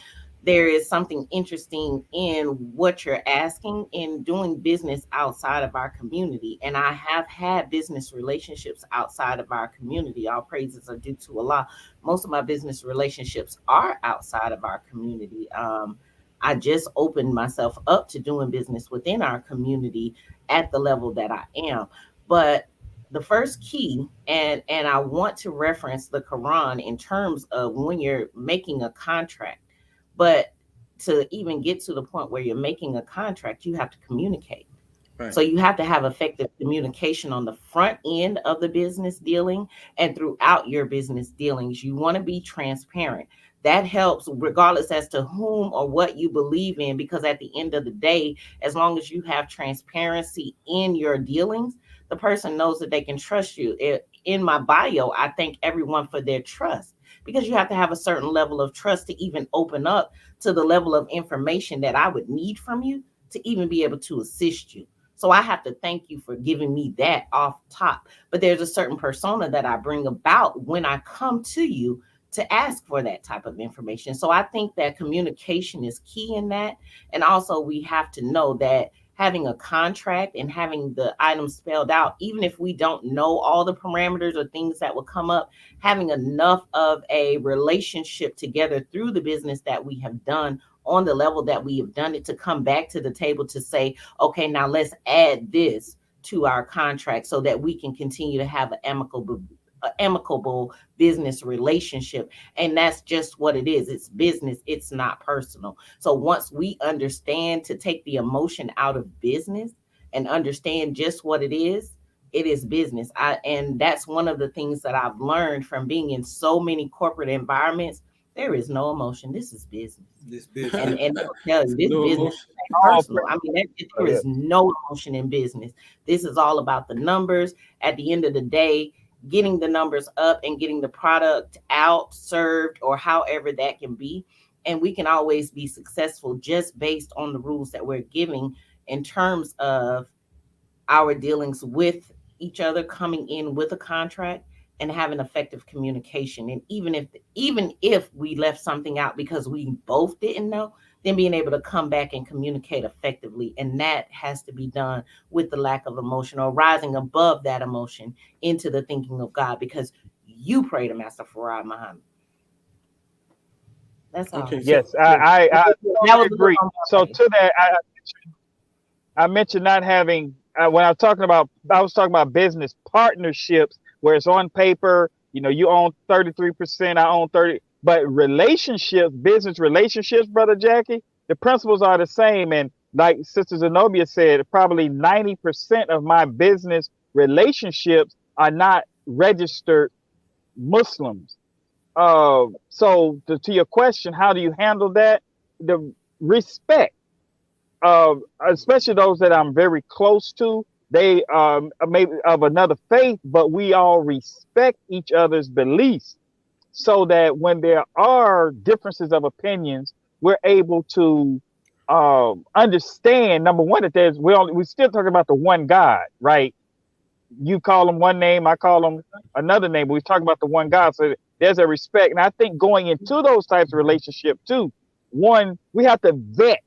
there is something interesting in what you're asking in doing business outside of our community. And I have had business relationships outside of our community. All praises are due to Allah. Most of my business relationships are outside of our community. I just opened myself up to doing business within our community at the level that I am. But the first key, and I want to reference the Quran in terms of when you're making a contract. But to even get to the point where you're making a contract, you have to communicate. Right. So you have to have effective communication on the front end of the business dealing and throughout your business dealings. You want to be transparent. That helps regardless as to whom or what you believe in, because at the end of the day, as long as you have transparency in your dealings, the person knows that they can trust you. In my bio, I thank everyone for their trust, because you have to have a certain level of trust to even open up to the level of information that I would need from you to even be able to assist you. So I have to thank you for giving me that off top. But there's a certain persona that I bring about when I come to you to ask for that type of information. So I think that communication is key in that. And also we have to know that having a contract and having the items spelled out, even if we don't know all the parameters or things that will come up, having enough of a relationship together through the business that we have done on the level that we have done it, to come back to the table to say, okay, now let's add this to our contract so that we can continue to have an amicable business relationship. And that's just what it is. It's business. It's not personal. So once we understand to take the emotion out of business and understand just what it is business. And that's one of the things that I've learned from being in so many corporate environments There is no emotion. This is business. This business. And they'll tell you this No business emotion. ain't All personal. I mean, there is no emotion in business. This is all about the numbers. At the end of the day, getting the numbers up and getting the product out, served, or however that can be. And we can always be successful just based on the rules that we're giving in terms of our dealings with each other, coming in with a contract and having effective communication. And even if we left something out because we both didn't know, then being able to come back and communicate effectively. And that has to be done with the lack of emotion, or rising above that emotion into the thinking of God, because you pray to Master Farad Muhammad. That's all. Okay. Yes, So, I That totally was agree. So to that, I mentioned not having when I was talking about, I was talking about business partnerships where it's on paper. You know, you own 33%, I own 30. But relationships, business relationships, Brother Jackie, the principles are the same. And like Sister Zenobia said, probably 90% of my business relationships are not registered Muslims. So to your question, how do you handle that? The respect, especially those that I'm very close to. They maybe of another faith, but we all respect each other's beliefs, so that when there are differences of opinions, we're able to understand. Number one, that we still talking about the one God, right? You call him one name, I call him another name, but we talk about the one God. So there's a respect. And I think going into those types of relationships too, one, we have to vet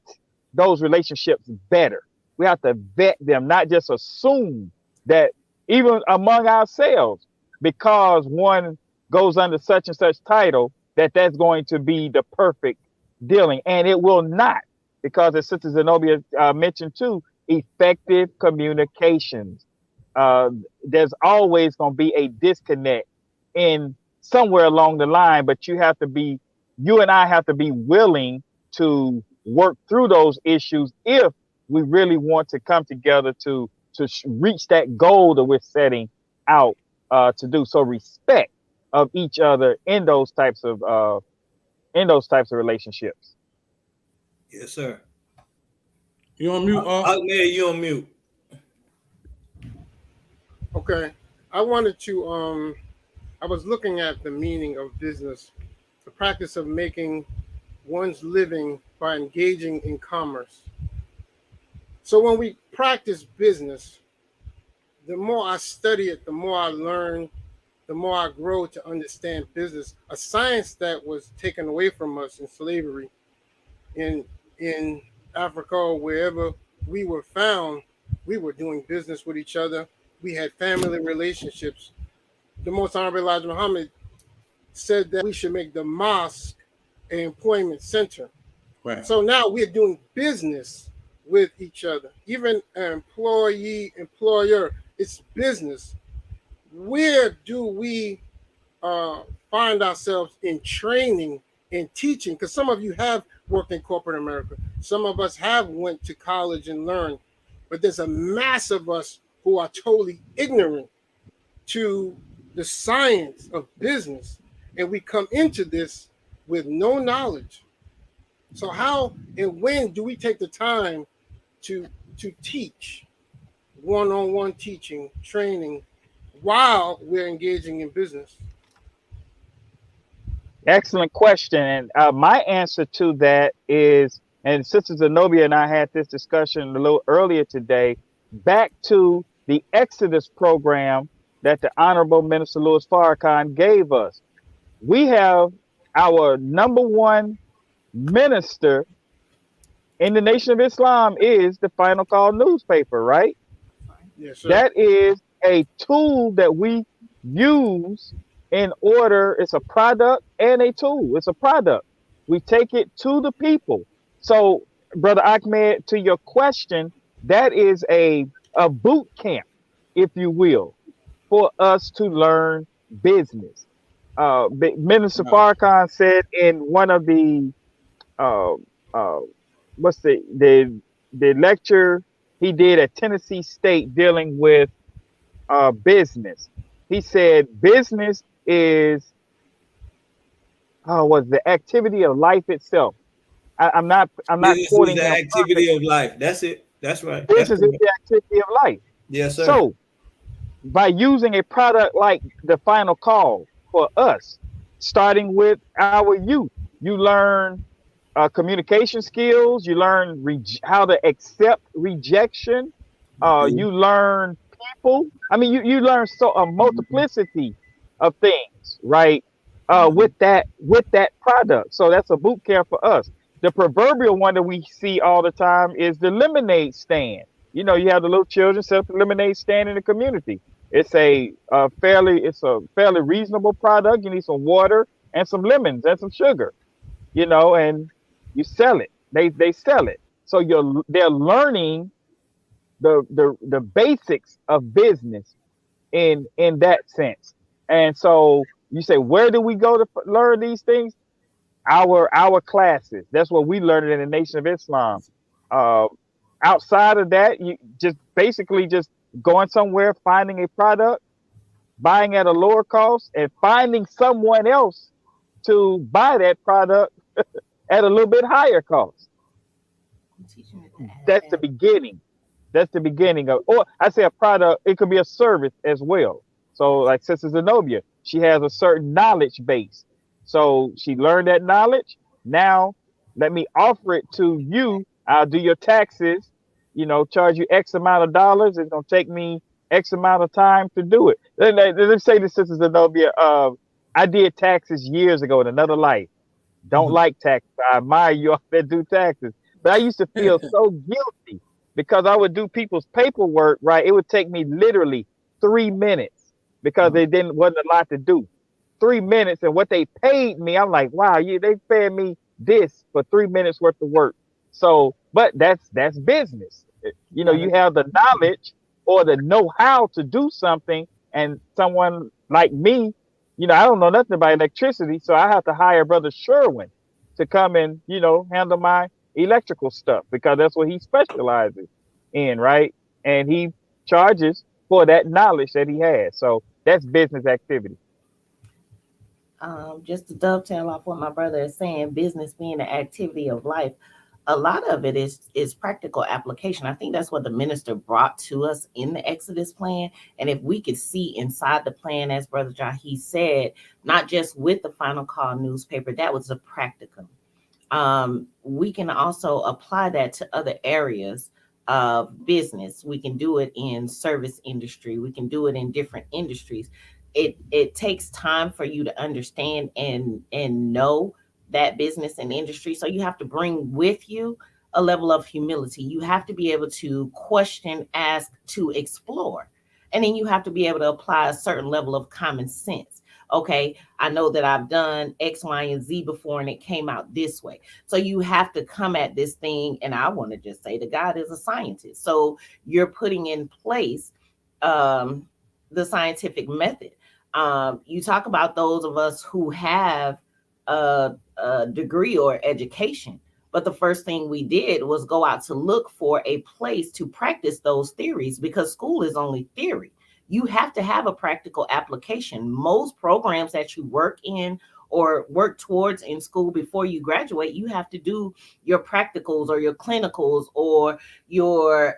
those relationships better. We have to vet them, not just assume that even among ourselves, because one goes under such and such title, that's going to be the perfect dealing. And it will not, because as Sister Zenobia mentioned too, effective communications. There's always going to be a disconnect in somewhere along the line, but you and I have to be willing to work through those issues if we really want to come together to reach that goal that we're setting out to do. So respect of each other in those types of relationships. Yes, sir. you on mute, Man, you on mute. Okay. I wanted to I was looking at the meaning of business, the practice of making one's living by engaging in commerce. So when we practice business, the more I study it, the more I learn, the more I grow to understand business, a science that was taken away from us in slavery in Africa or wherever we were found. We were doing business with each other. We had family relationships. The Most Honorable Elijah Muhammad said that we should make the mosque an employment center. Right. So now we're doing business with each other. Even an employee, employer, it's business. Where do we find ourselves in training and teaching? Because some of you have worked in corporate America. Some of us have went to college and learned. But there's a mass of us who are totally ignorant to the science of business. And we come into this with no knowledge. So how and when do we take the time to teach, one-on-one teaching, training, while we're engaging in business? Excellent question. And my answer to that is, and Sister Zenobia and I had this discussion a little earlier today, back to the Exodus program that the Honorable Minister Louis Farrakhan gave us. We have our number one minister in the Nation of Islam is the Final Call newspaper, right? Yes, sir. That is a tool that we use in order. It's a product and a tool. It's a product. We take it to the people. So, Brother Ahmed, to your question, that is a boot camp, if you will, for us to learn business. Minister Farrakhan said in one of the what's the lecture he did at Tennessee State dealing with business. He said business is was the activity of life itself. I'm not Business is quoting the him activity perfectly. of life. That's it. That's right. This That's is correct. the activity of life. Yes, sir. So by using a product like the Final Call for us, starting with our youth, you learn communication skills. You learn how to accept rejection. You learn people. I mean, you learn so a multiplicity of things, right? With that product. So that's a boot camp for us. The proverbial one that we see all the time is the lemonade stand. You know, you have the little children set up the lemonade stand in the community. It's a fairly reasonable product. You need some water and some lemons and some sugar, you know, and you sell it. They sell it. So they're learning the basics of business in that sense. And so you say, where do we go to learn these things? Our classes. That's what we learned in the Nation of Islam. Uh, Outside of that, you just basically just going somewhere, finding a product, buying at a lower cost, and finding someone else to buy that product at a little bit higher cost. I'm teaching it to add That's the value. beginning. That's the beginning of, or I say a product, it could be a service as well. So, like Sister Zenobia, she has a certain knowledge base. So, she learned that knowledge. Now, let me offer it to you. I'll do your taxes, you know, charge you X amount of dollars. It's going to take me X amount of time to do it. Let's say to Sister Zenobia, I did taxes years ago in another life. Don't like taxes. I admire you all that do taxes. But I used to feel so guilty because I would do people's paperwork, right? It would take me literally 3 minutes because wasn't a lot to do. 3 minutes, and what they paid me, I'm like, wow, they paid me this for 3 minutes worth of work. So, but that's business. You know, you have the knowledge or the know-how to do something, and someone like me, you know, I don't know nothing about electricity, so I have to hire Brother Sherwin to come and, you know, handle my electrical stuff because that's what he specializes in, right? And he charges for that knowledge that he has. So that's business activity. Just to dovetail off what my brother is saying, business being an activity of life, a lot of it is practical application. I think that's what the minister brought to us in the Exodus plan. And if we could see inside the plan, as Brother Jahi said, not just with the Final Call newspaper, that was a practicum. We can also apply that to other areas of business. We can do it in service industry. We can do it in different industries. It takes time for you to understand and know that business and industry. So you have to bring with you a level of humility. You have to be able to question, ask, to explore. And then you have to be able to apply a certain level of common sense. Okay, I know that I've done X, Y, and Z before and it came out this way. So you have to come at this thing. And I want to just say that God is a scientist. So you're putting in place the scientific method. You talk about those of us who have a degree or education, but the first thing we did was go out to look for a place to practice those theories because school is only theory. You have to have a practical application. Most programs that you work in or work towards in school before you graduate, you have to do your practicals or your clinicals or your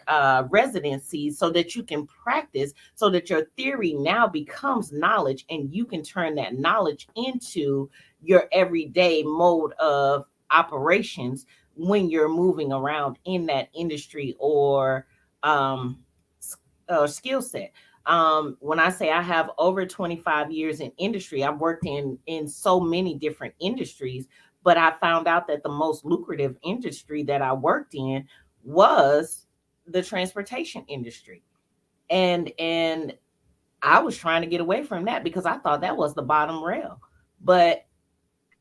residencies so that you can practice, so that your theory now becomes knowledge and you can turn that knowledge into your everyday mode of operations when you're moving around in that industry or skill set. When I say I have over 25 years in industry, I've worked in so many different industries, but I found out that the most lucrative industry that I worked in was the transportation industry. And I was trying to get away from that because I thought that was the bottom rail. But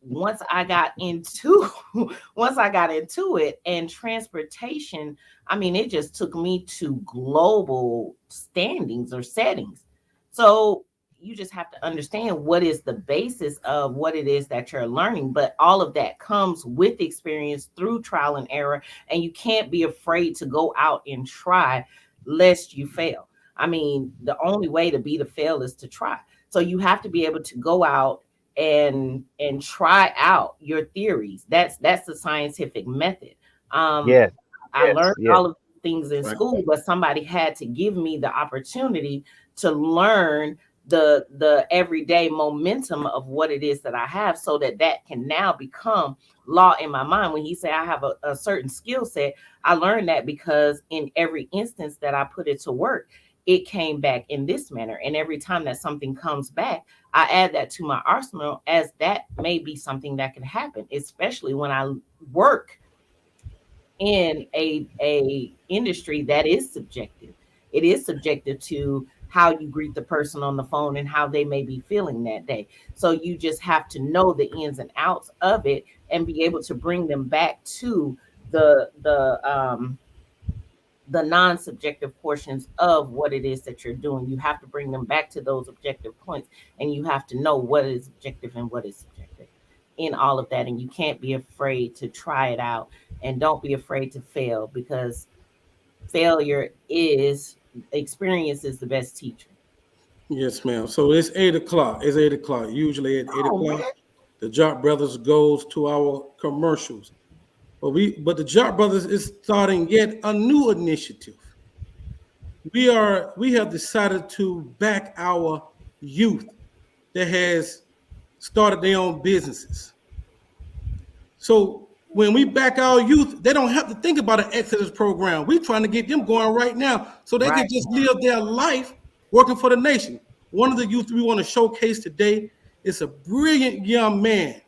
once I got into it and transportation, I mean, it just took me to global standings or settings. So you just have to understand what is the basis of what it is that you're learning. But all of that comes with experience through trial and error. And you can't be afraid to go out and try lest you fail. I mean, the only way to beat a fail is to try. So you have to be able to go out and try out your theories. That's the scientific method. Yes. I learned Yes. all of these things in Right. school, but somebody had to give me the opportunity to learn the everyday momentum of what it is that I have, so that can now become law in my mind. When he said I have a certain skill set, I learned that because in every instance that I put it to work, it came back in this manner. And every time that something comes back, I add that to my arsenal, as that may be something that can happen, especially when I work in a industry that is subjective. It is subjective to how you greet the person on the phone and how they may be feeling that day. So you just have to know the ins and outs of it and be able to bring them back to the non-subjective portions of what it is that you're doing. You have to bring them back to those objective points, and you have to know what is objective and what is subjective in all of that. And you can't be afraid to try it out, and don't be afraid to fail, because experience is the best teacher. Yes, ma'am. So it's 8 o'clock. It's 8 o'clock. Usually at 8 o'clock, the JAKQ Brothers goes to our commercials. But the JAKQ Brothers is starting yet a new initiative. We have decided to back our youth that has started their own businesses. So when we back our youth, they don't have to think about an Exodus program. We're trying to get them going right now so they can just live their life working for the nation. One of the youth we want to showcase today is a brilliant young man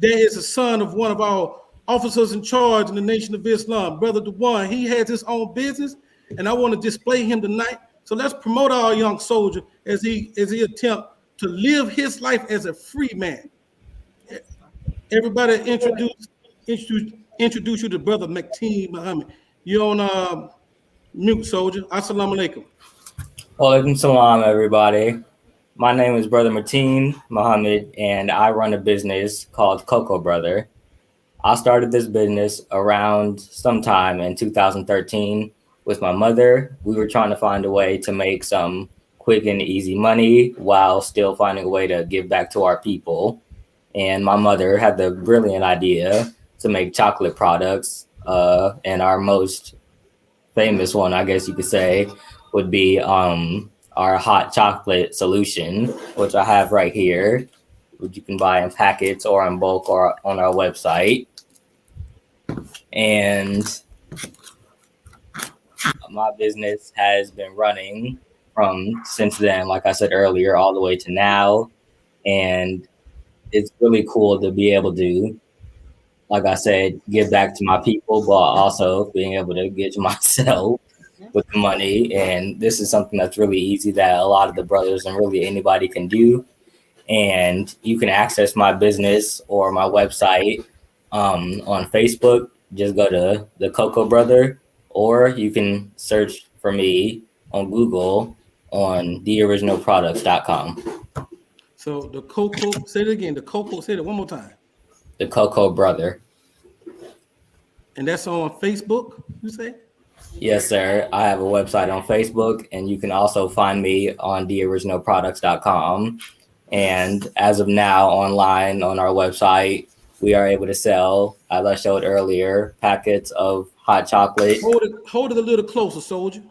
that is a son of one of our officers in charge in the Nation of Islam, Brother Dewan. He has his own business, and I want to display him tonight. So let's promote our young soldier as he attempt to live his life as a free man. Everybody introduce you to Brother Makteen Muhammad. You're on mute, soldier. Assalamu alaikum. Walaikum salam, everybody. My name is Brother Mateen Muhammad, and I run a business called JAKQ Brother. I started this business around sometime in 2013 with my mother. We were trying to find a way to make some quick and easy money while still finding a way to give back to our people. And my mother had the brilliant idea to make chocolate products. And our most famous one, I guess you could say, would be our hot chocolate solution, which I have right here, which you can buy in packets or in bulk or on our website. And my business has been running from since then, like I said earlier, all the way to now. And it's really cool to be able to, like I said, give back to my people, but also being able to give to myself with the money. And this is something that's really easy that a lot of the brothers and really anybody can do. And you can access my business or my website on Facebook. Just go to the JAKQ Brother, or you can search for me on Google on theoriginalproducts.com. So the JAKQ, say it again. The JAKQ, say it one more time. The JAKQ Brother. And that's on Facebook, you say? Yes, sir. I have a website on Facebook, and you can also find me on theoriginalproducts.com. And as of now, online on our website, we are able to sell, as I showed earlier, packets of hot chocolate. Hold it a little closer, soldier.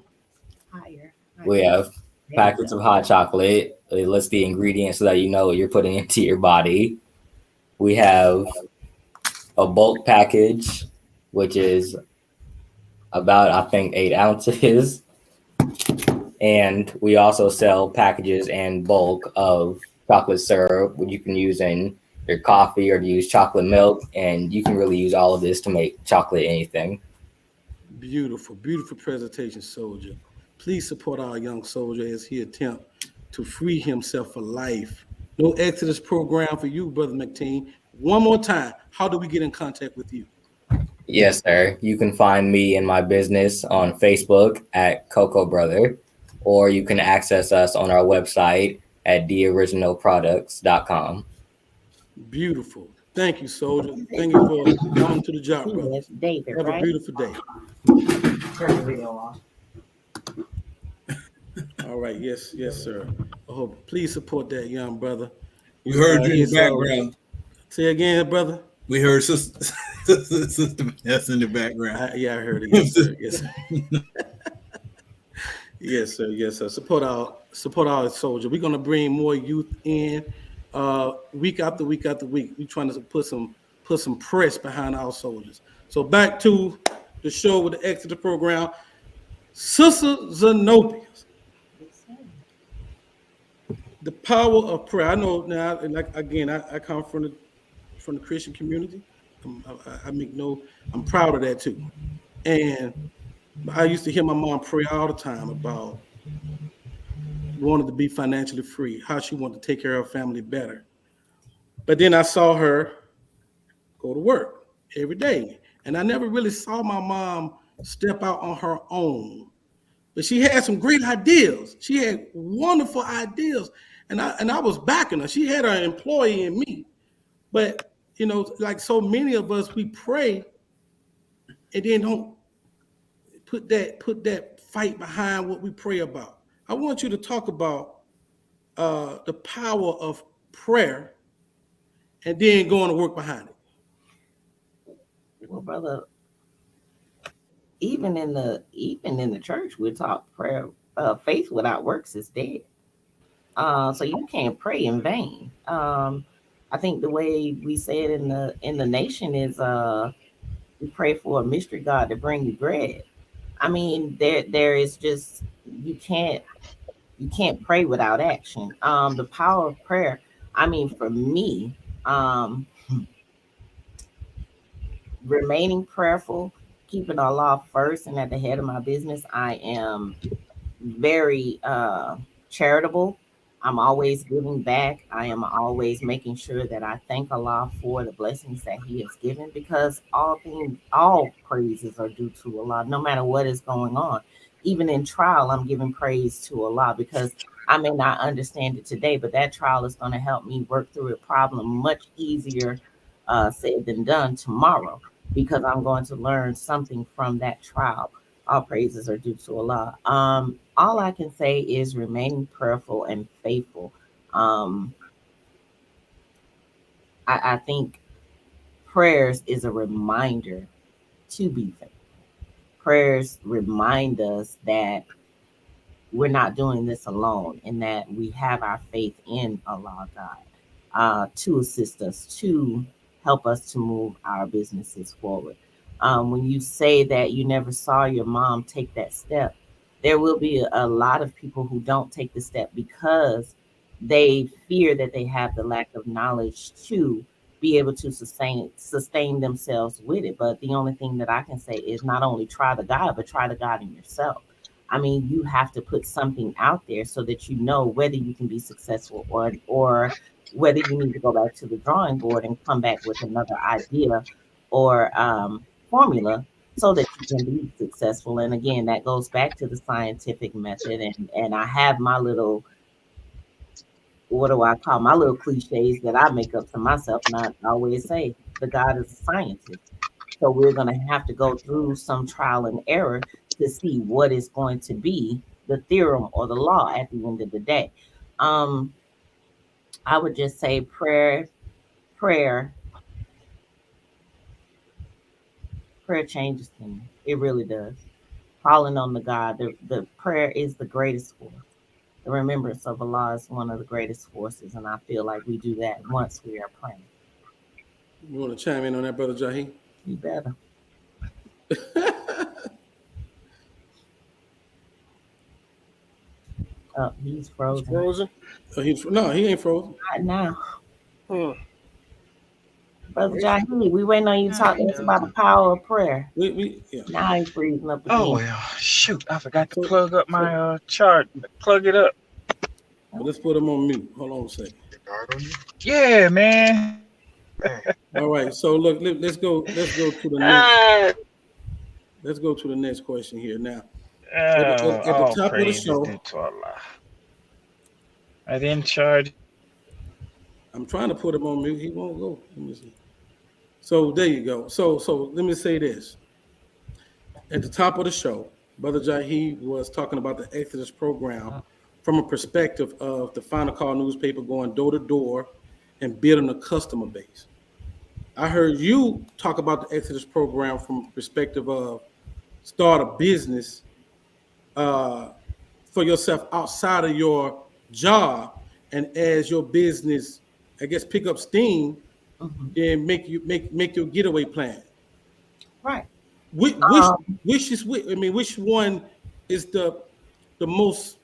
Higher. We have packets of hot chocolate. It lists the ingredients so that you know what you're putting into your body. We have a bulk package, which is about, I think, 8 ounces. And we also sell packages in bulk of chocolate syrup, which you can use in your coffee or to use chocolate milk. And you can really use all of this to make chocolate anything. Beautiful, beautiful presentation, soldier. Please support our young soldier as he attempt to free himself for life. No Exodus program for you, Brother Makteen. One more time, how do we get in contact with you? Yes, sir. You can find me and my business on Facebook at JAKQ Brother, or you can access us on our website at theoriginalproducts.com. Beautiful. Thank you, soldier. Thank you for coming to the JAKQ Brothers. David, Have right? a beautiful day. Turn the video off. All right. Yes, sir. I hope please support that young brother We heard you in the So, background. say again, brother. We heard Sister Vanessa in the background. Yeah, I heard it. Yes, sir. Yes, sir. Yes, sir. Yes, sir. Support our soldiers. We're gonna bring more youth in, week after week after week. We're trying to put some press behind our soldiers. So back to the show with the Exeter program. Sister Zenobia, the power of prayer. I know now, and like again, I come from the Christian community. I'm proud of that too. And I used to hear my mom pray all the time about wanted to be financially free, how she wanted to take care of her family better. But then I saw her go to work every day. And I never really saw my mom step out on her own. But she had some great ideas. She had wonderful ideas. And I was backing her. She had her employee in me. But, like so many of us, we pray and then don't put that fight behind what we pray about. I want you to talk about the power of prayer and then going to work behind it. Well, brother, even in the church, we talk prayer. Faith without works is dead. So you can't pray in vain. I think the way we say it in the nation is we pray for a mystery God to bring you bread. I mean, there is just you can't pray without action. The power of prayer. I mean, for me, remaining prayerful, keeping Allah first and at the head of my business. I am very charitable. I'm always giving back. I am always making sure that I thank Allah for the blessings that He has given, because all praises are due to Allah, no matter what is going on. Even in trial, I'm giving praise to Allah, because I may not understand it today, but that trial is going to help me work through a problem much easier said than done tomorrow, because I'm going to learn something from that trial. All praises are due to Allah. All I can say is remaining prayerful and faithful. I think prayers is a reminder to be faithful. Prayers remind us that we're not doing this alone, and that we have our faith in Allah God to assist us, to help us to move our businesses forward. When you say that you never saw your mom take that step, there will be a lot of people who don't take the step because they fear that they have the lack of knowledge to be able to sustain themselves with it. But the only thing that I can say is not only try the God, but try the God in yourself. I mean, you have to put something out there so that you know whether you can be successful or whether you need to go back to the drawing board and come back with another idea or formula so that you can be successful. And again, that goes back to the scientific method. And I have my little, what do I call, my little cliches that I make up to myself. And I always say, the God is a scientist. So we're going to have to go through some trial and error to see what is going to be the theorem or the law at the end of the day. I would just say prayer changes things. It really does. Calling on the God, the prayer is the greatest force. The remembrance of Allah is one of the greatest forces, and I feel like we do that once we are praying. You want to chime in on that, Brother Jahi? You better. Oh, he's frozen. Frozen? No, he ain't frozen. Not now. Hmm. Brother Jahi, we waiting on you talking to us about the power of prayer. Yeah. Now he's freezing up again. Oh well, shoot! I forgot to plug up my chart. Plug it up. Well, let's put him on mute. Hold on a second. Yeah, man. All right. So look, let's go to the next. Let's go to the next question here now. At the top of the show, I didn't charge. I'm trying to put him on mute. He won't go. Let me see. So there you go. So let me say this. At the top of the show, Brother Jahi was talking about the Exodus program from a perspective of the Final Call newspaper going door to door and building a customer base. I heard you talk about the Exodus program from the perspective of start a business uh, for yourself outside of your job, and as your business, I guess, pick up steam, Mhm. then make your getaway plan. Right. Which which Um, which is which, I mean, which one is the most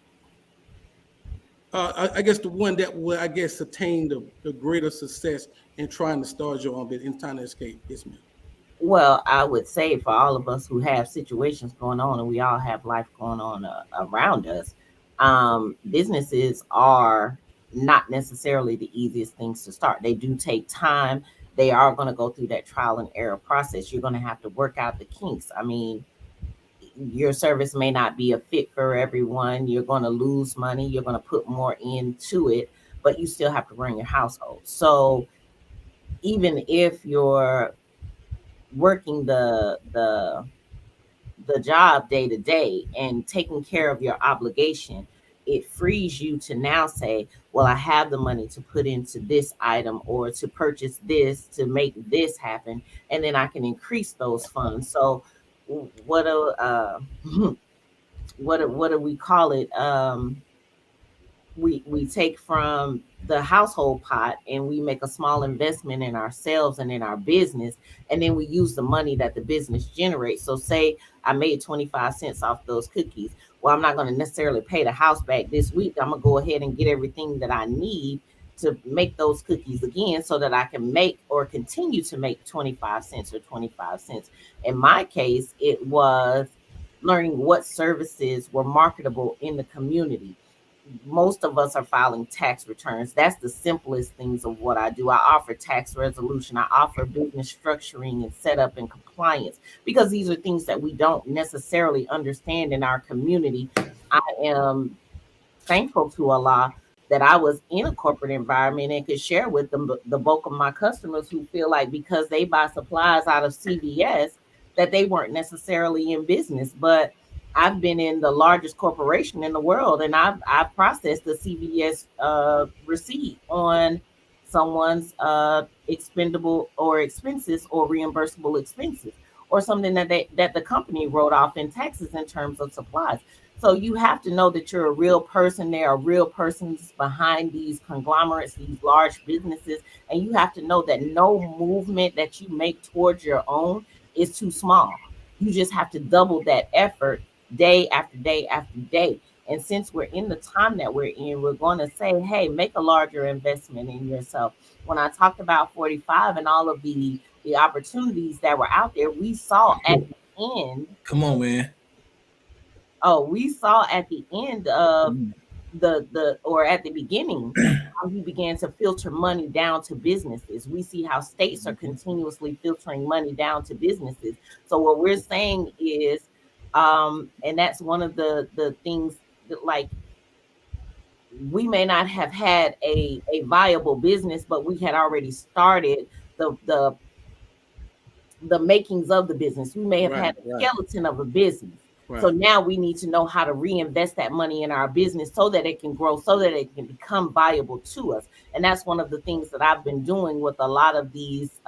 I guess the one that will, I guess, attain the greater success in trying to start your own business in time to escape? Yes, ma'am. well, I would say for all of us who have situations going on, and we all have life going on around us, businesses are not necessarily the easiest things to start. They do take time. They are going to go through that trial and error process. You're going to have to work out the kinks. I mean, your service may not be a fit for everyone. You're going to lose money. You're going to put more into it, but you still have to run your household. So even if you're working the job day to day and taking care of your obligation, it frees you to now say, well, I have the money to put into this item or to purchase this to make this happen, and then I can increase those funds. So what do what do we call it? We take from the household pot and we make a small investment in ourselves and in our business, and then we use the money that the business generates. So say I made 25 cents off those cookies. Well, I'm not going to necessarily pay the house back this week. I'm going to go ahead and get everything that I need to make those cookies again so that I can make or continue to make 25 cents or 25 cents. In my case, it was learning what services were marketable in the community. Most of us are filing tax returns. That's the simplest things of what I do. I offer tax resolution. I offer business structuring and setup and compliance because these are things that we don't necessarily understand in our community. I am thankful to Allah that I was in a corporate environment and could share with them the bulk of my customers who feel like because they buy supplies out of CVS that they weren't necessarily in business. But I've been in the largest corporation in the world, and I've processed the CVS receipt on someone's expendable or expenses or reimbursable expenses or something that the company wrote off in taxes in terms of supplies. So you have to know that you're a real person. There are real persons behind these conglomerates, these large businesses, and you have to know that no movement that you make towards your own is too small. You just have to double that effort day after day after day. And since we're in the time that we're in, we're going to say, hey, make a larger investment in yourself. When I talked about 45 and all of the opportunities that were out there, we saw at the end. Come on, man. Oh, we saw at the end of the or at the beginning how he began to filter money down to businesses. We see how states are continuously filtering money down to businesses. So what we're saying is, and that's one of the things that, like, we may not have had a viable business, but we had already started the makings of the business. We may have Right, had a right, skeleton of a business. So right. now we need to know how to reinvest that money in our business so that it can grow, so that it can become valuable to us. And that's one of the things that I've been doing with a lot of these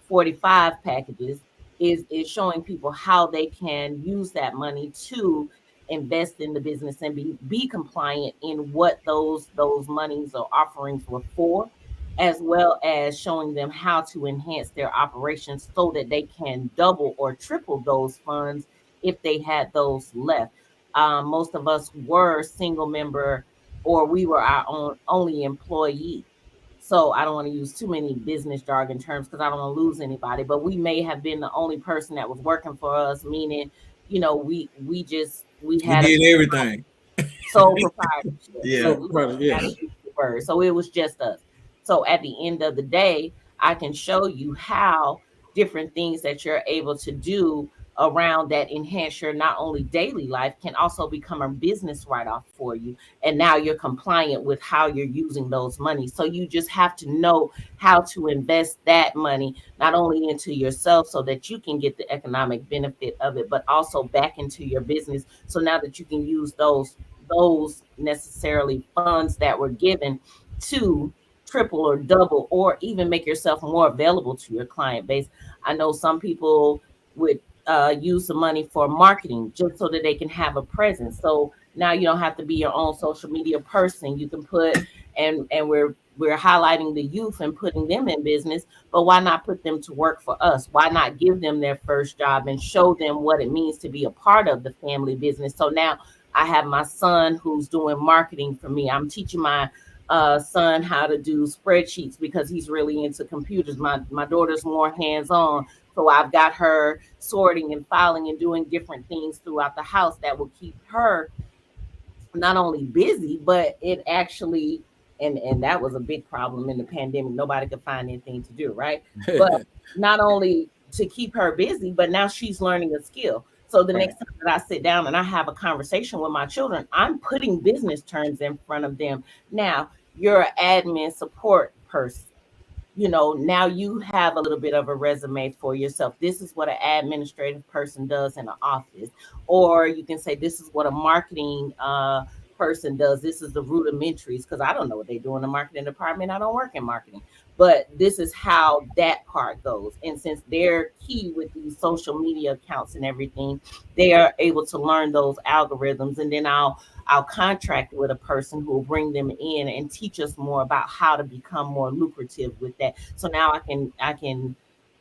45 packages is showing people how they can use that money to invest in the business and be compliant in what those monies or offerings were for, as well as showing them how to enhance their operations so that they can double or triple those funds if they had those left. Most of us were single member or we were our own only employee. So I don't want to use too many business jargon terms because I don't want to lose anybody, but we may have been the only person that was working for us, meaning, we We had a did everything. sole proprietorship. Yeah. Gotta Yes. use the word. So it was just us. So at the end of the day, I can show you how different things that you're able to do around that enhance your not only daily life can also become a business write-off for you. And now you're compliant with how you're using those money. So you just have to know how to invest that money not only into yourself so that you can get the economic benefit of it, but also back into your business. So now that you can use those necessarily funds that were given to triple or double, or even make yourself more available to your client base. I know some people would use the money for marketing just so that they can have a presence. So now you don't have to be your own social media person. You can put, and we're highlighting the youth and putting them in business, but why not put them to work for us? Why not give them their first job and show them what it means to be a part of the family business? So now I have my son who's doing marketing for me. I'm teaching my son how to do spreadsheets because he's really into computers. My daughter's more hands-on. So I've got her sorting and filing and doing different things throughout the house that will keep her not only busy, but it actually, and that was a big problem in the pandemic. Nobody could find anything to do, right? But not only to keep her busy, but now she's learning a skill. So the next time that I sit down and I have a conversation with my children, I'm putting business terms in front of them. Now, you're an admin support person. You know, now you have a little bit of a resume for yourself. This is what an administrative person does in an office. Or you can say, this is what a marketing person does. This is the rudimentaries, because I don't know what they do in the marketing department. I don't work in marketing. But this is how that part goes. And since they're key with these social media accounts and everything, they are able to learn those algorithms. And then I'll contract with a person who will bring them in and teach us more about how to become more lucrative with that. So now I can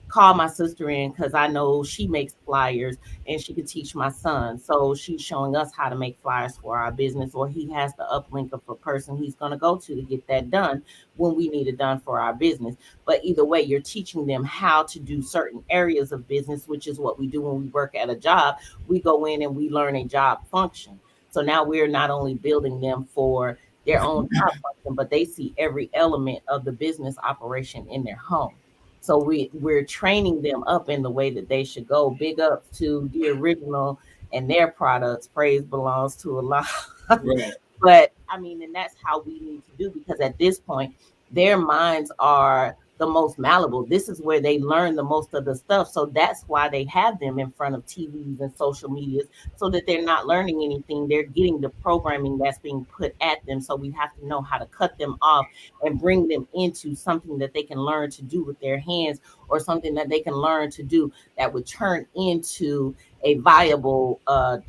call my sister in because I know she makes flyers and she could teach my son. So she's showing us how to make flyers for our business, or he has the uplink of a person he's going to go to get that done when we need it done for our business. But either way, you're teaching them how to do certain areas of business, which is what we do when we work at a job. We go in and we learn a job function. So now we're not only building them for their own job function, but they see every element of the business operation in their home. So we're training them up in the way that they should go. Big up to the original and their products. Praise belongs to Allah. Right. But I mean, and that's how we need to do, because at this point, their minds are the most malleable. This is where they learn the most of the stuff. So that's why they have them in front of TVs and social medias, so that they're not learning anything. They're getting the programming that's being put at them. So we have to know how to cut them off and bring them into something that they can learn to do with their hands, or something that they can learn to do that would turn into a viable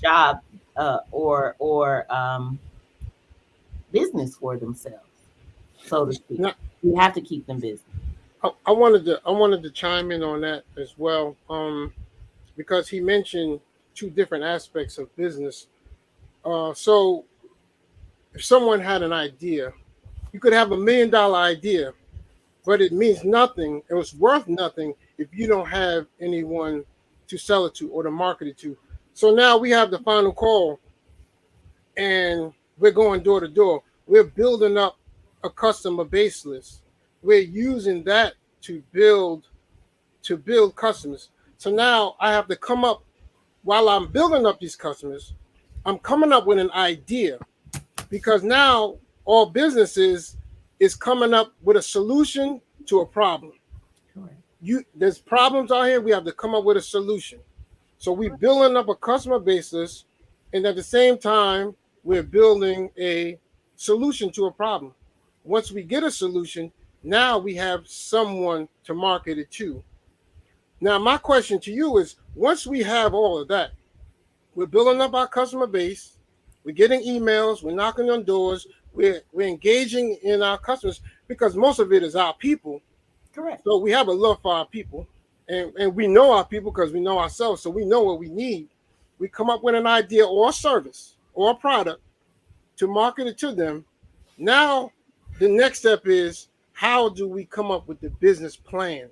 job or business for themselves, so to speak. Now, You have to keep them busy. I wanted to chime in on that as well, because he mentioned two different aspects of business. So if someone had an idea, you could have $1 million idea, but it means nothing. It was worth nothing if you don't have anyone to sell it to or to market it to. So now we have the final call, and we're going door to door. We're building up a customer base list. We're using that to build customers. So now I have to come up, while I'm building up these customers, I'm coming up with an idea, because now all businesses is coming up with a solution to a problem. Correct. There's problems out here. We have to come up with a solution. So we're building up a customer base list, and at the same time, we're building a solution to a problem. Once we get a solution, now we have someone to market it to. Now, my question to you is, once we have all of that, we're building up our customer base, we're getting emails, we're knocking on doors, we're engaging in our customers, because most of it is our people. Correct. So we have a love for our people, and we know our people because we know ourselves, so we know what we need. We come up with an idea or a service or a product to market it to them. Now, the next step is, how do we come up with the business plan?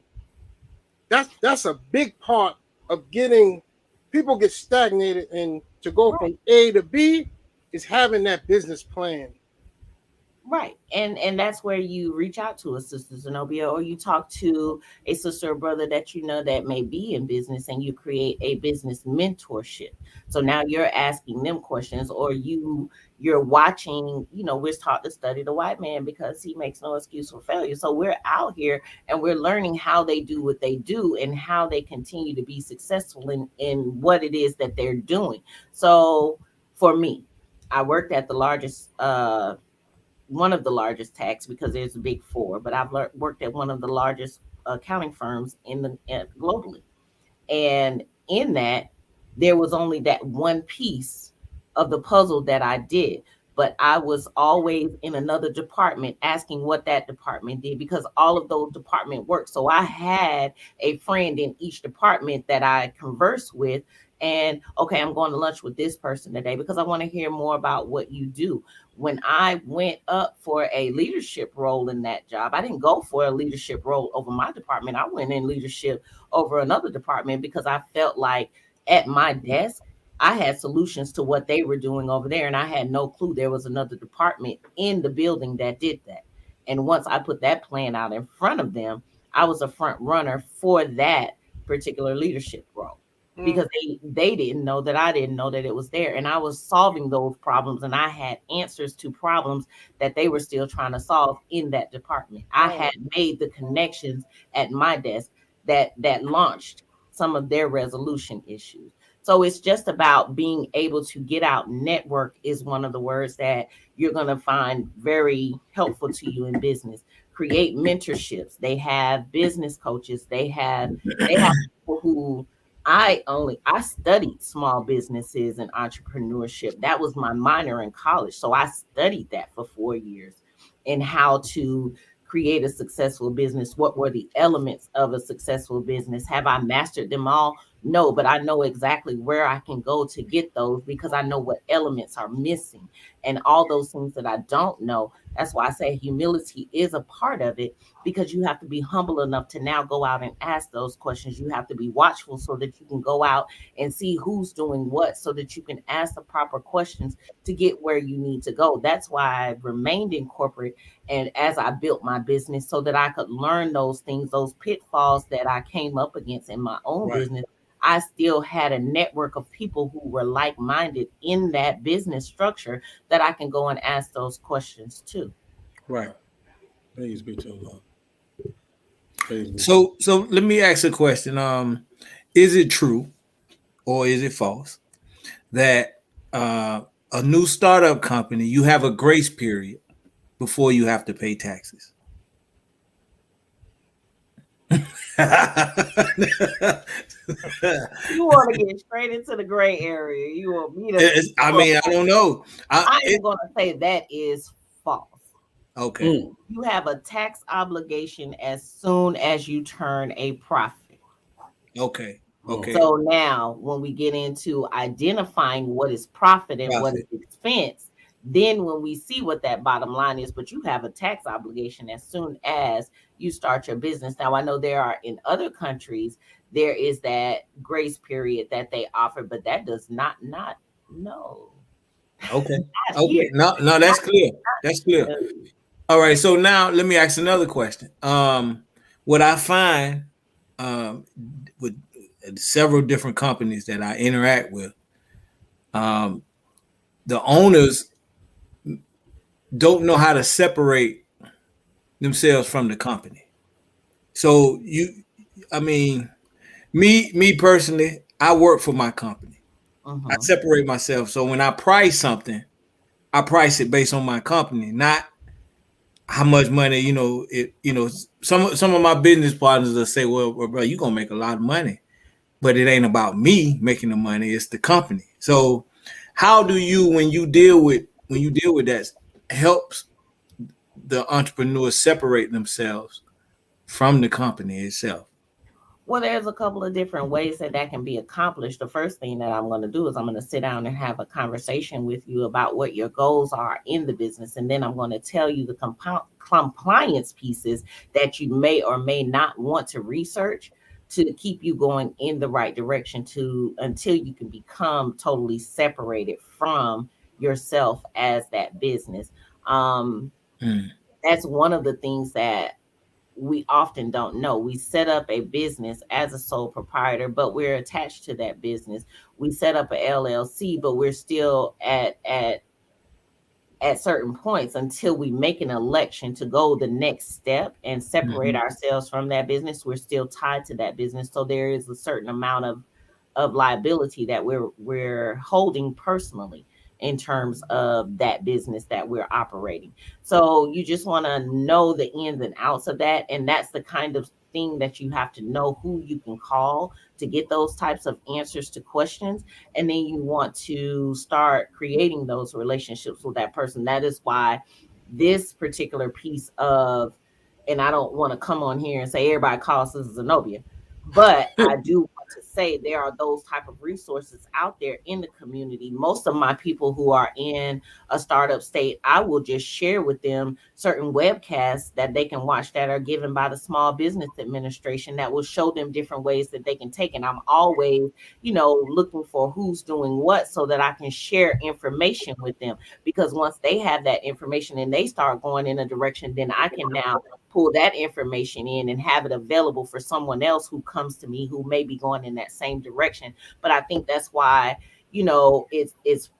That's a big part of getting people get stagnated, and to go from A to B is having that business plan. Right. And that's where you reach out to a sister Zenobia, or you talk to a sister or brother that you know that may be in business, and you create a business mentorship. So now you're asking them questions, or you're watching, we're taught to study the white man because he makes no excuse for failure. So we're out here and we're learning how they do what they do and how they continue to be successful in what it is that they're doing. So for me, I worked at the largest one of the largest tax, because there's a big four, but I've worked at one of the largest accounting firms globally. And in that, there was only that one piece of the puzzle that I did. But I was always in another department asking what that department did, because all of those department work. So I had a friend in each department that I conversed with. And okay, I'm going to lunch with this person today because I want to hear more about what you do. When I went up for a leadership role in that job, I didn't go for a leadership role over my department. I went in leadership over another department because I felt like at my desk, I had solutions to what they were doing over there, and I had no clue there was another department in the building that did that. And once I put that plan out in front of them, I was a front runner for that particular leadership role, because they didn't know that I didn't know that it was there. And I was solving those problems, and I had answers to problems that they were still trying to solve in that department. I had made the connections at my desk that launched some of their resolution issues. So it's just about being able to get out. Network is one of the words that you're going to find very helpful to you in business. Create mentorships. They have business coaches. They have people who I studied small businesses and entrepreneurship. That was my minor in college. So I studied that for 4 years, and how to create a successful business. What were the elements of a successful business? Have I mastered them all? No, but I know exactly where I can go to get those, because I know what elements are missing and all those things that I don't know. That's why I say humility is a part of it, because you have to be humble enough to now go out and ask those questions. You have to be watchful so that you can go out and see who's doing what, so that you can ask the proper questions to get where you need to go. That's why I remained in corporate, and as I built my business, so that I could learn those things, those pitfalls that I came up against in my own business. I still had a network of people who were like-minded in that business structure that I can go and ask those questions to. Right. Praise be to the Lord. Praise be. So let me ask a question. Is it true or is it false that a new startup company, you have a grace period before you have to pay taxes? You want to get straight into the gray area. You want me to? I mean, I don't know. I am going to say that is false. Okay. You have a tax obligation as soon as you turn a profit. Okay. So now, when we get into identifying what is profit and what is expense, then when we see what that bottom line is, but you have a tax obligation as soon as you start your business. Now, I know there are in other countries, there is that grace period that they offer, but that does not no. Okay. Okay. No, that's clear. That's clear. All right. So now let me ask another question. What I find with several different companies that I interact with, the owners don't know how to separate themselves from the company. So me personally, I work for my company. I separate myself. So when I price something, I price it based on my company, not how much money, some of my business partners will say, well, bro, you're going to make a lot of money, but it ain't about me making the money. It's the company. So how do you, when you deal with that, helps the entrepreneurs separate themselves from the company itself? Well, there's a couple of different ways that can be accomplished. The first thing that I'm going to do is I'm going to sit down and have a conversation with you about what your goals are in the business. And then I'm going to tell you the compliance pieces that you may or may not want to research to keep you going in the right direction until you can become totally separated from yourself as that business. That's one of the things that we often don't know. We set up a business as a sole proprietor, but we're attached to that business. We set up a LLC, but we're still at certain points until we make an election to go the next step and separate ourselves from that business. We're still tied to that business. So there is a certain amount of liability that we're holding personally. in terms of that business that we're operating. So you just want to know the ins and outs of that. And that's the kind of thing that you have to know who you can call to get those types of answers to questions. And then you want to start creating those relationships with that person. That is why this particular piece of, and I don't want to come on here and say everybody calls this Zenobia, but I do want to say there are those type of resources out there in the community. Most of my people who are in a startup state, I will just share with them certain webcasts that they can watch that are given by the Small Business Administration that will show them different ways that they can take. And I'm always, looking for who's doing what so that I can share information with them. Because once they have that information and they start going in a direction, then I can now pull that information in and have it available for someone else who comes to me who may be going in that same direction. But I think that's why, it's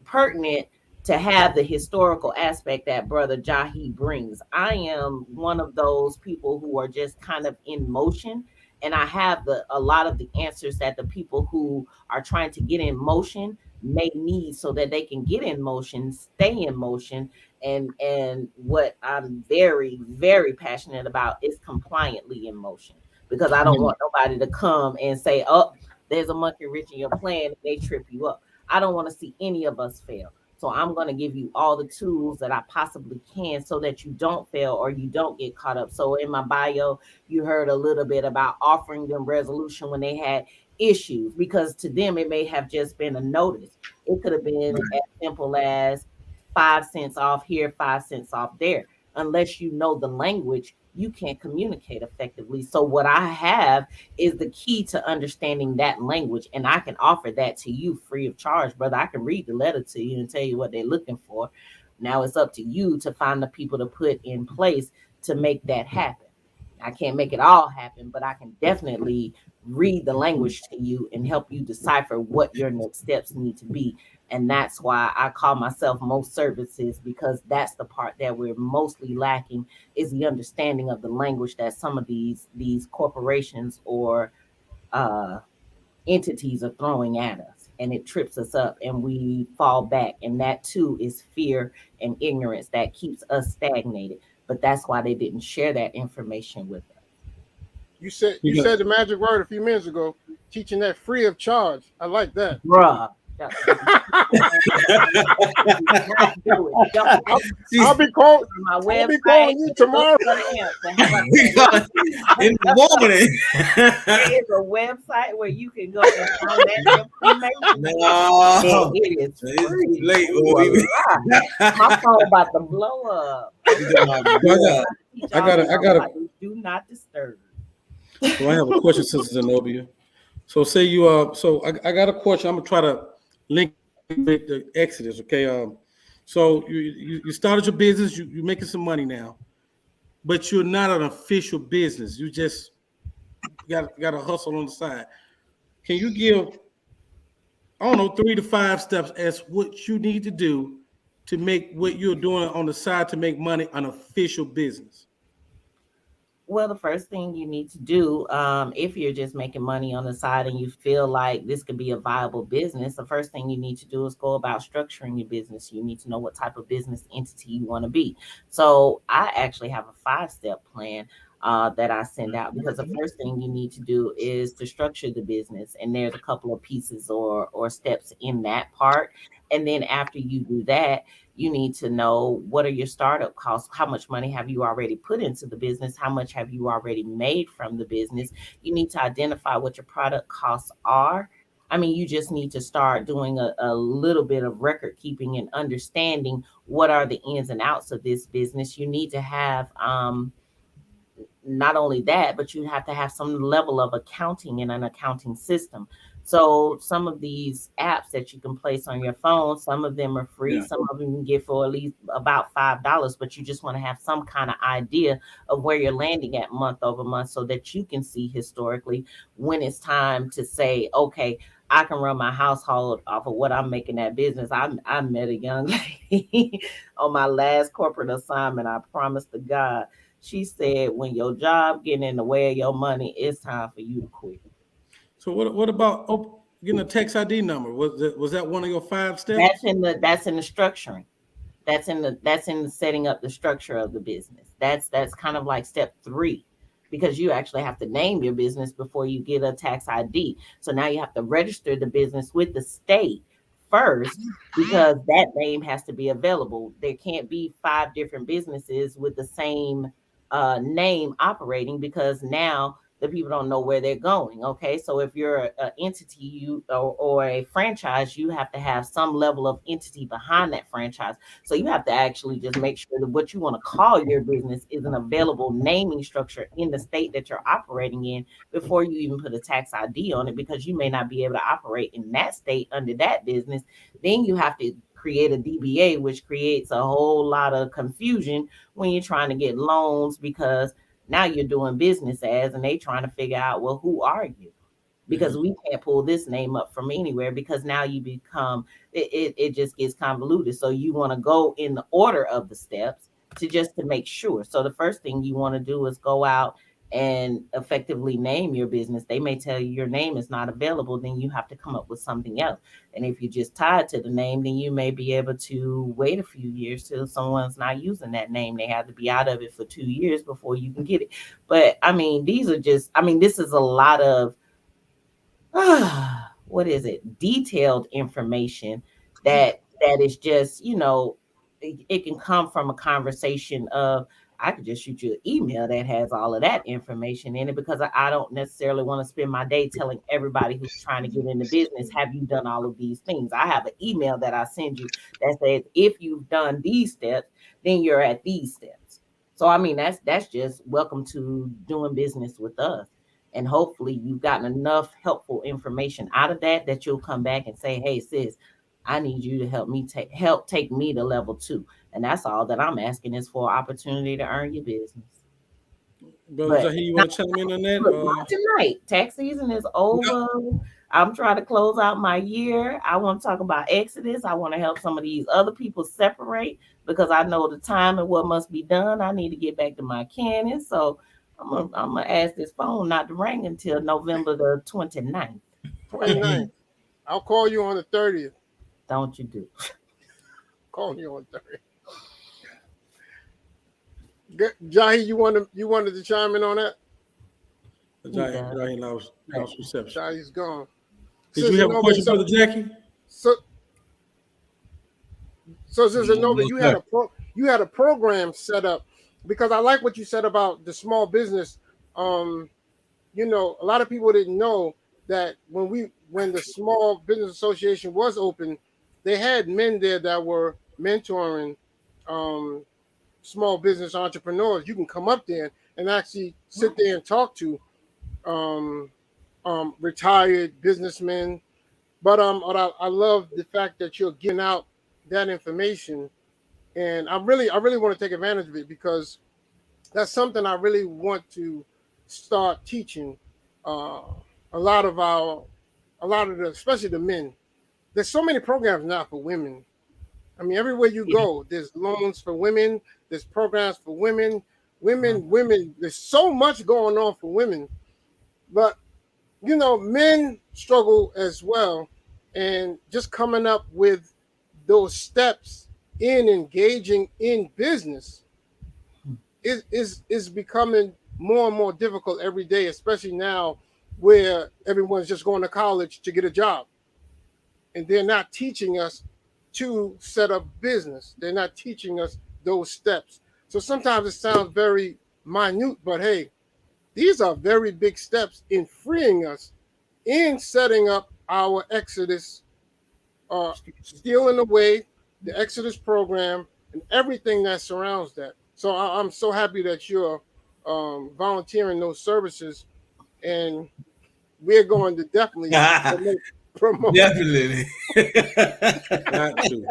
pertinent to have the historical aspect that Brother Jahi brings. I am one of those people who are just kind of in motion, and I have a lot of the answers that the people who are trying to get in motion may need so that they can get in motion, stay in motion. And what I'm very, very passionate about is compliantly in motion, because I don't want nobody to come and say, oh, there's a monkey wrench in your plan, and they trip you up. I don't want to see any of us fail. So I'm going to give you all the tools that I possibly can so that you don't fail or you don't get caught up. So in my bio, you heard a little bit about offering them resolution when they had issues, because to them, it may have just been a notice. It could have been as simple as 5 cents off here, 5 cents off there. Unless you know the language, you can't communicate effectively. So what I have is the key to understanding that language, and I can offer that to you free of charge, brother. I can read the letter to you and tell you what they're looking for. Now it's up to you to find the people to put in place to make that happen. I can't make it all happen, but I can definitely read the language to you and help you decipher what your next steps need to be. And that's why I call myself most services, because that's the part that we're mostly lacking, is the understanding of the language that some of these corporations or entities are throwing at us, and it trips us up and we fall back. And that too is fear and ignorance that keeps us stagnated. But that's why they didn't share that information with us. You said the magic word a few minutes ago, teaching that free of charge. I like that. Bruh. I'll be calling my website. You tomorrow. In the morning. There is a website where you can go and find that information. No, it is free. Late. My phone about to blow up. I got do not disturb. So I have a question, Sister Zenobia. So say you so I got a question. I'm gonna try to link with the Exodus. Okay. So you started your business. You're making some money now, but you're not an official business. You just got a hustle on the side. Can you give, I don't know, 3 to 5 steps as what you need to do to make what you're doing on the side to make money an official business? Well, the first thing you need to do, if you're just making money on the side and you feel like this could be a viable business, the first thing you need to do is go about structuring your business. You need to know what type of business entity you want to be. So I actually have a 5-step plan that I send out, because the first thing you need to do is to structure the business. And there's a couple of pieces or steps in that part. And then after you do that, you need to know, what are your startup costs? How much money have you already put into the business? How much have you already made from the business? You need to identify what your product costs are. I mean, you just need to start doing a little bit of record keeping and understanding what are the ins and outs of this business. You need to have not only that, but you have to have some level of accounting and an accounting system. So some of these apps that you can place on your phone, some of them are free. Yeah. Some of them you can get for at least about $5, but you just want to have some kind of idea of where you're landing at month over month, so that you can see historically when it's time to say, okay, I can run my household off of what I'm making that business. I met a young lady on my last corporate assignment. I promised to God. She said, when your job getting in the way of your money, it's time for you to quit. So what about getting a tax ID number? Was that one of your 5 steps? That's in the structuring. That's in the setting up the structure of the business. That's kind of like step 3, because you actually have to name your business before you get a tax ID. So now you have to register the business with the state first, because that name has to be available. There can't be 5 different businesses with the same name operating, because now the people don't know where they're going. Okay, so if you're an entity, or a franchise, you have to have some level of entity behind that franchise. So you have to actually just make sure that what you want to call your business is an available naming structure in the state that you're operating in before you even put a tax ID on it, because you may not be able to operate in that state under that business. Then you have to create a DBA, which creates a whole lot of confusion when you're trying to get loans, because now you're doing business as, and they trying to figure out, well, who are you? Because we can't pull this name up from anywhere, because now you become, it just gets convoluted. So you want to go in the order of the steps to make sure. So the first thing you want to do is go out and effectively name your business. They may tell you your name is not available, then you have to come up with something else. And if you're just tied to the name, then you may be able to wait a few years till someone's not using that name. They have to be out of it for 2 years before you can get it. But I mean, this is a lot of what is it? Detailed information that is just, it can come from a conversation of, I could just shoot you an email that has all of that information in it, because I don't necessarily want to spend my day telling everybody who's trying to get into business, have you done all of these things? I have an email that I send you that says, if you've done these steps, then you're at these steps. So, I mean, that's just welcome to doing business with us. And hopefully you've gotten enough helpful information out of that you'll come back and say, hey, sis, I need you to help take me to level 2. And that's all that I'm asking, is for opportunity to earn your business. Brother Jahi, you want to chime in on that? Not tonight. Tax season is over. I'm trying to close out my year. I want to talk about Exodus. I want to help some of these other people separate, because I know the time and what must be done. I need to get back to my canon. So I'm gonna ask this phone not to ring until November the 29th. 29th. I'll call you on the 30th. Don't you do? Call you on 30th. Jahi, you wanted to chime in on that? Jahi lost reception. Jahi's gone. Did you have a question for the Jackie? So Sister Nova, you had a program set up, because I like what you said about the small business. A lot of people didn't know that when the Small Business Association was open, they had men there that were mentoring small business entrepreneurs. You can come up there and actually sit there and talk to retired businessmen. But I love the fact that you're giving out that information, and I really want to take advantage of it, because that's something I really want to start teaching especially the men. There's so many programs now for women. I mean, everywhere you go, there's loans for women, there's programs for women. There's so much going on for women. But, men struggle as well. And just coming up with those steps in engaging in business is becoming more and more difficult every day, especially now where everyone's just going to college to get a job. And they're not teaching us to set up business. They're not teaching us those steps. So sometimes it sounds very minute, but hey, these are very big steps in freeing us, in setting up our Exodus, stealing away the Exodus program and everything that surrounds that. So I'm so happy that you're volunteering those services, and we're going to definitely promote. Definitely. Got to.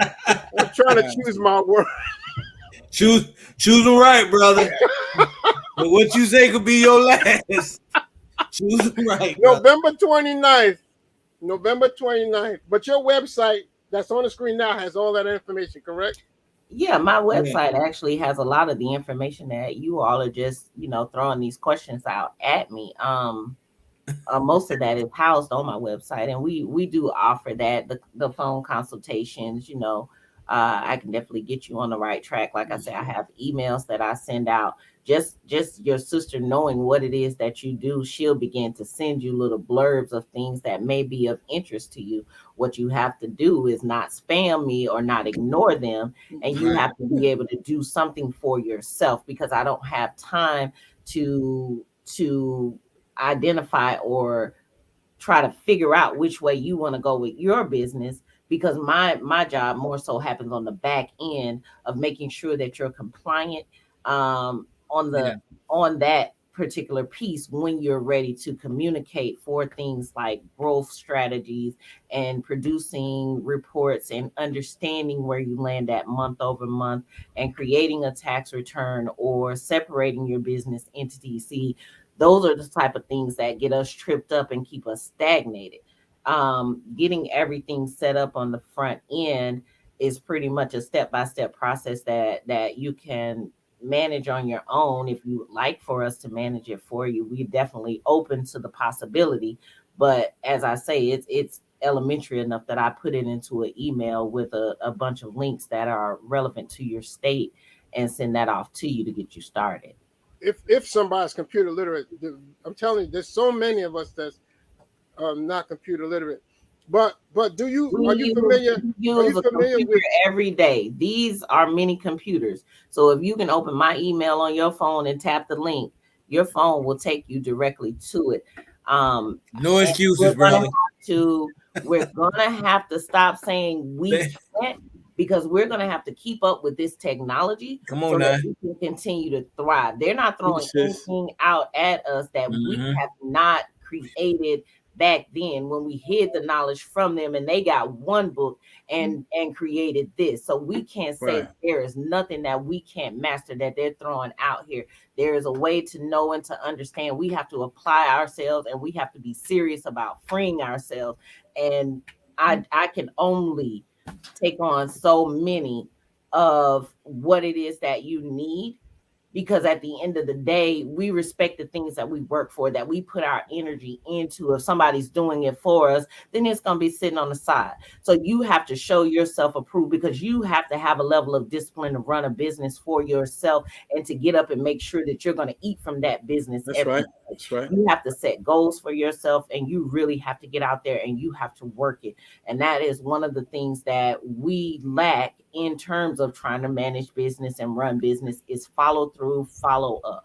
I'm trying to choose my word. Choose them right, brother. But what you say could be your last. Choose them right. November 29th. But your website that's on the screen now has all that information, correct? Yeah, my website actually has a lot of the information that you all are just, throwing these questions out at me. most of that is housed on my website, and we do offer that the phone consultations. I can definitely get you on the right track. Like I said, I have emails that I send out. Just your sister knowing what it is that you do, she'll begin to send you little blurbs of things that may be of interest to you. What you have to do is not spam me or not ignore them, and you have to be able to do something for yourself, because I don't have time to identify or try to figure out which way you want to go with your business, because my job more so happens on the back end of making sure that you're compliant on that particular piece when you're ready to communicate for things like growth strategies and producing reports and understanding where you land at month over month and creating a tax return or separating your business entities. See, those are the type of things that get us tripped up and keep us stagnated. Getting everything set up on the front end is pretty much a step-by-step process that you can manage on your own. If you would like for us to manage it for you, we're definitely open to the possibility. But as I say, it's elementary enough that I put it into an email with a bunch of links that are relevant to your state and send that off to you to get you started. If somebody's computer literate, I'm telling you, there's so many of us that's not computer literate. But are you familiar? Use a computer every day. These are mini computers. So if you can open my email on your phone and tap the link, your phone will take you directly to it. No excuses, brother. We're gonna have to stop saying we can't, because we're gonna have to keep up with this technology. Come on, that we can continue to thrive. They're not throwing anything out at us that we have not created back then when we hid the knowledge from them, and they got one book and created this. So we can't say there is nothing that we can't master that they're throwing out here. There is a way to know and to understand. We have to apply ourselves, and we have to be serious about freeing ourselves. And I can only take on so many of what it is that you need, because at the end of the day, we respect the things that we work for, that we put our energy into. If somebody's doing it for us, then it's going to be sitting on the side. So you have to show yourself approved, because you have to have a level of discipline to run a business for yourself and to get up and make sure that you're going to eat from that business. That's right. That's right. You have to set goals for yourself, and you really have to get out there and you have to work it. And that is one of the things that we lack in terms of trying to manage business and run business, is follow through, follow up.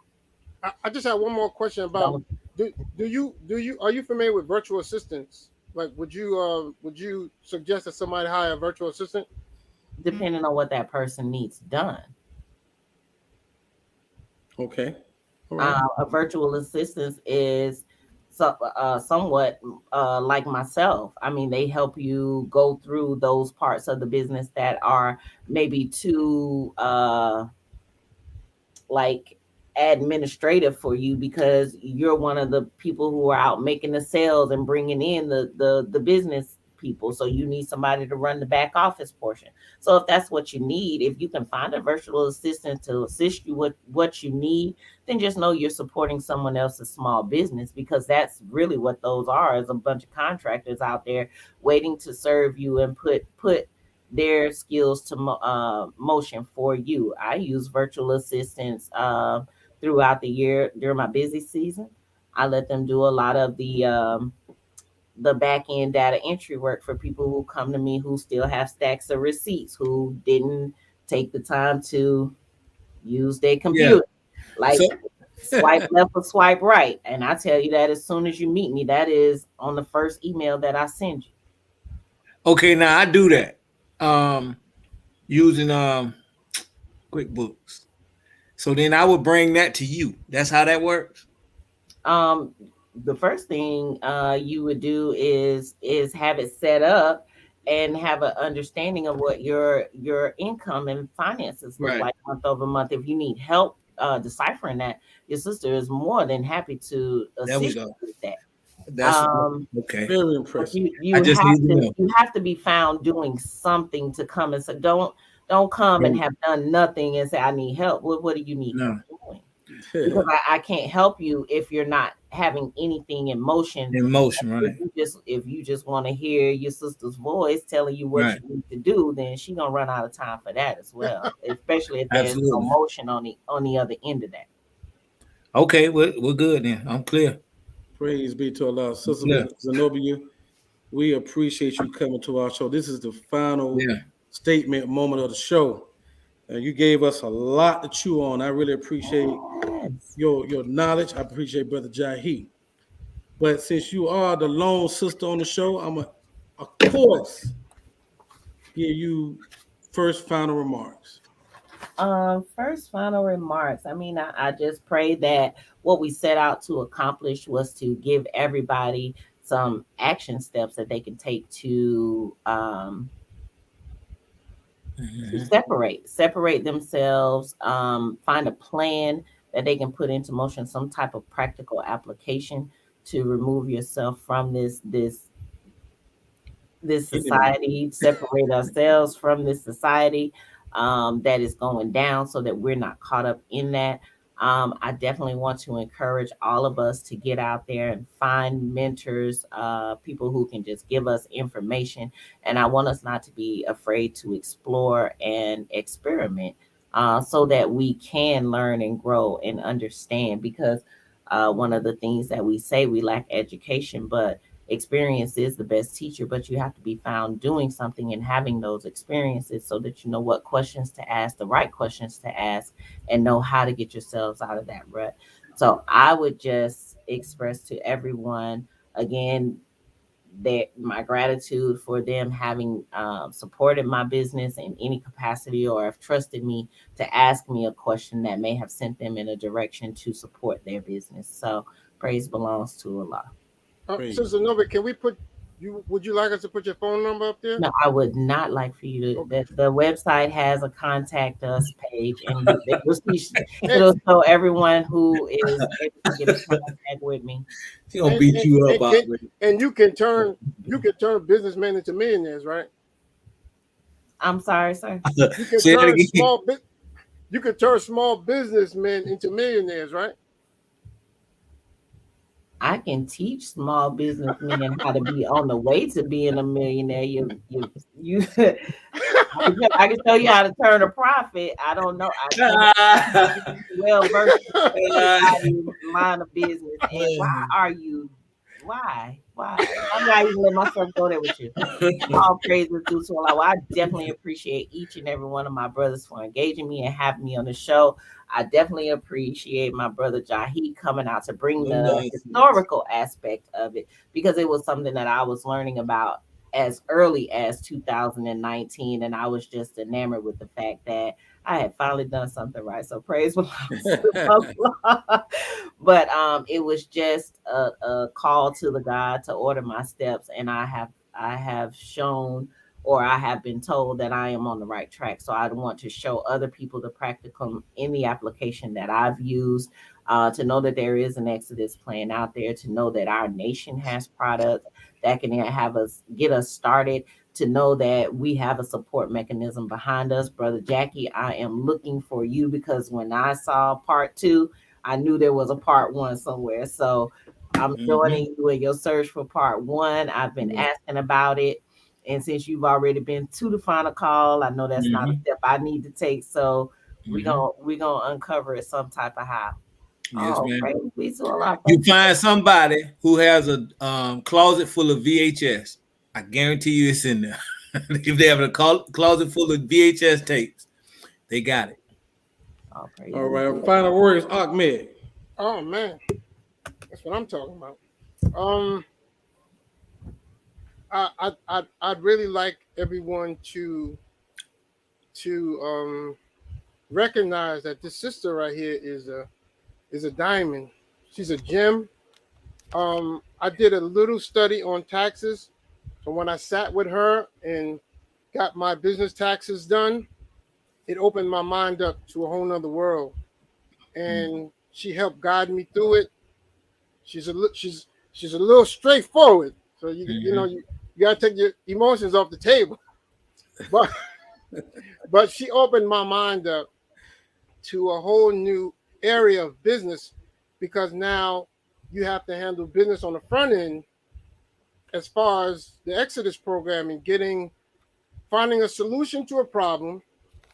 I just have one more question about, are you familiar with virtual assistants? Like, would you suggest that somebody hire a virtual assistant? Depending on what that person needs done. Okay. Right. A virtual assistant is somewhat like myself. I mean, they help you go through those parts of the business that are maybe too like administrative for you, because you're one of the people who are out making the sales and bringing in the business people. So you need somebody to run the back office portion. So if that's what you need, if you can find a virtual assistant to assist you with what you need, then just know you're supporting someone else's small business, because that's really what those are, is a bunch of contractors out there waiting to serve you and put their skills to motion for you. I use virtual assistants throughout the year during my busy season. I let them do a lot of the back end data entry work for people who come to me who still have stacks of receipts, who didn't take the time to use their computer. Swipe left or swipe right. And I tell you that as soon as you meet me, that is on the first email that I send you. Okay, now I do that using QuickBooks. So then I would bring that to you. That's how that works. The first thing you would do is have it set up and have an understanding of what your income and finances look like month over month. If you need help deciphering that, your sister is more than happy to assist you with that. That's okay. Very impressive. You have to be found doing something to come and say, don't come and have done nothing and say, I need help. What do you need help doing? Because I can't help you if you're not having anything in motion. Emotion, right? If you just want to hear your sister's voice telling you what Right. you need to do, then she gonna run out of time for that as well. Especially if there's no Absolutely. motion on the other end of that. Okay, we're good then. I'm clear. Praise be to Allah. Sister Yeah. Zenobia, we appreciate you coming to our show. This is the final Yeah. statement moment of the show. You gave us a lot to chew on. I really appreciate your knowledge. I appreciate Brother Jahi. But since you are the lone sister on the show, I'm going to, of course, give you first final remarks. First final remarks. I mean, I just pray that what we set out to accomplish was to give everybody some action steps that they can take to separate themselves, find a plan that they can put into motion, some type of practical application to remove yourself from this society, separate ourselves from this society that is going down, so that we're not caught up in that. I definitely want to encourage all of us to get out there and find mentors, people who can just give us information. And I want us not to be afraid to explore and experiment, so that we can learn and grow and understand. Because one of the things that we say, we lack education, but experience is the best teacher. But you have to be found doing something and having those experiences, so that you know what questions to ask, the right questions to ask, and know how to get yourselves out of that rut. So I would just express to everyone again that my gratitude for them having supported my business in any capacity, or have trusted me to ask me a question that may have sent them in a direction to support their business. So praise belongs to Allah. Sister Nova, can we put you? Would you like us to put your phone number up there? No, I would not like for you to. Okay. The website has a contact us page, and it'll show everyone who is able to get in contact with me. She gonna beat you up. And you can turn businessmen into millionaires, right? I'm sorry, sir. You can turn you can turn small businessmen into millionaires, right? I can teach small businessmen how to be on the way to being a millionaire. I can show you how to turn a profit. I don't know. I'm well versed in line of business. And why are you? Why? I'm not even letting myself go there with you. All praises due to Allah. I definitely appreciate each and every one of my brothers for engaging me and having me on the show. I definitely appreciate my brother Jahi coming out to bring the historical aspect of it, because it was something that I was learning about as early as 2019, and I was just enamored with the fact that I had finally done something right. So praise belongs to Allah. But it was just a call to the God to order my steps, and I have shown, or I have been told, that I am on the right track. So I want to show other people the practicum in the application that I've used, to know that there is an Exodus plan out there, to know that our nation has products that can get us started, to know that we have a support mechanism behind us. Brother Jackie, I am looking for you, because when I saw part 2, I knew there was a part 1 somewhere. So I'm joining you in your search for part 1. I've been asking about it. And since you've already been to the final call, I know that's not a step I need to take. So we're gonna uncover it some type of how. Yes, man. You find somebody who has a closet full of VHS. I guarantee you it's in there. If they have a closet full of VHS tapes, they got it. All right. Final words, Ahmed. Oh man, that's what I'm talking about. I'd really like everyone to recognize that this sister right here is a diamond. She's a gem. I did a little study on taxes, and when I sat with her and got my business taxes done, it opened my mind up to a whole nother world, and she helped guide me through it. She's a little straightforward, so you gotta take your emotions off the table, but she opened my mind up to a whole new area of business, because now you have to handle business on the front end as far as the Exodus program and finding a solution to a problem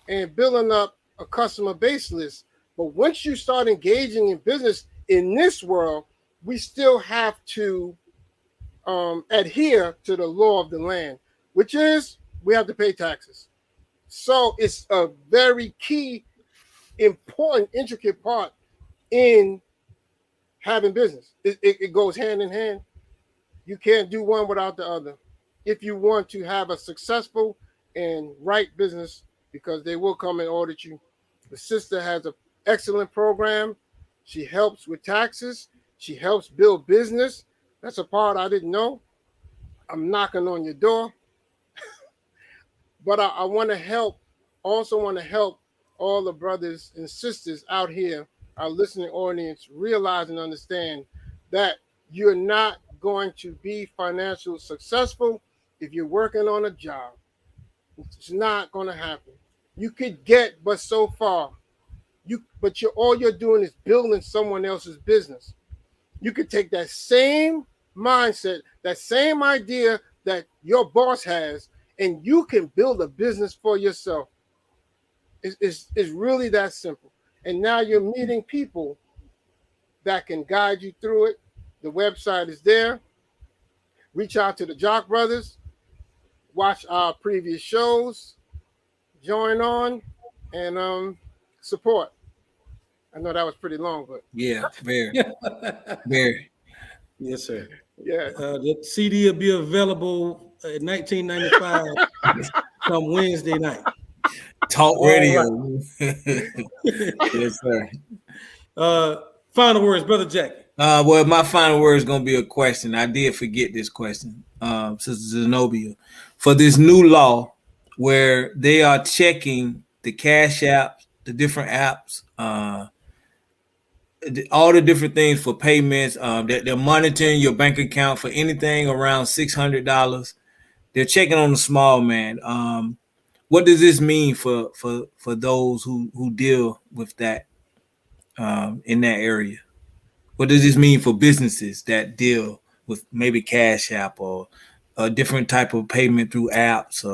and building up a customer base list. But once you start engaging in business in this world, we still have to adhere to the law of the land, which is we have to pay taxes. So it's a very key, important, intricate part in having business. It goes hand in hand. You can't do one without the other if you want to have a successful and right business, because they will come and audit you. The sister has an excellent program. She helps with taxes. She helps build business. That's a part I didn't know. I'm knocking on your door. But I want to help, also want to help all the brothers and sisters out here, our listening audience, realize and understand that you're not going to be financially successful if you're working on a job. It's not going to happen. You could get but so far. All you're doing is building someone else's business. You could take that same mindset, that same idea that your boss has, and you can build a business for yourself. It's really that simple. And now you're meeting people that can guide you through it. The website is there. Reach out to the JAKQ Brothers. Watch our previous shows. Join on and support. I know that was pretty long, but Yeah, very, very. Yes, sir. yeah. The CD will be available at 1995 come Wednesday night. Talk radio. Yes, sir. Final words, Brother Jack. Well, my final word is going to be a question. I did forget this question, Sister Zenobia. For this new law where they are checking the Cash App, the different apps, all the different things for payments, they're monitoring your bank account for anything around $600. They're checking on the small man. What does this mean for those who deal with that in that area? What does this mean for businesses that deal with maybe Cash App or a different type of payment through apps,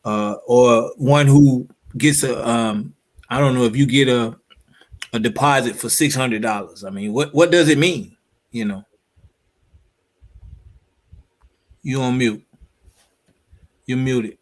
or one who gets I don't know, if you get a deposit for $600? I mean, what does it mean? You know, you on mute. You're muted.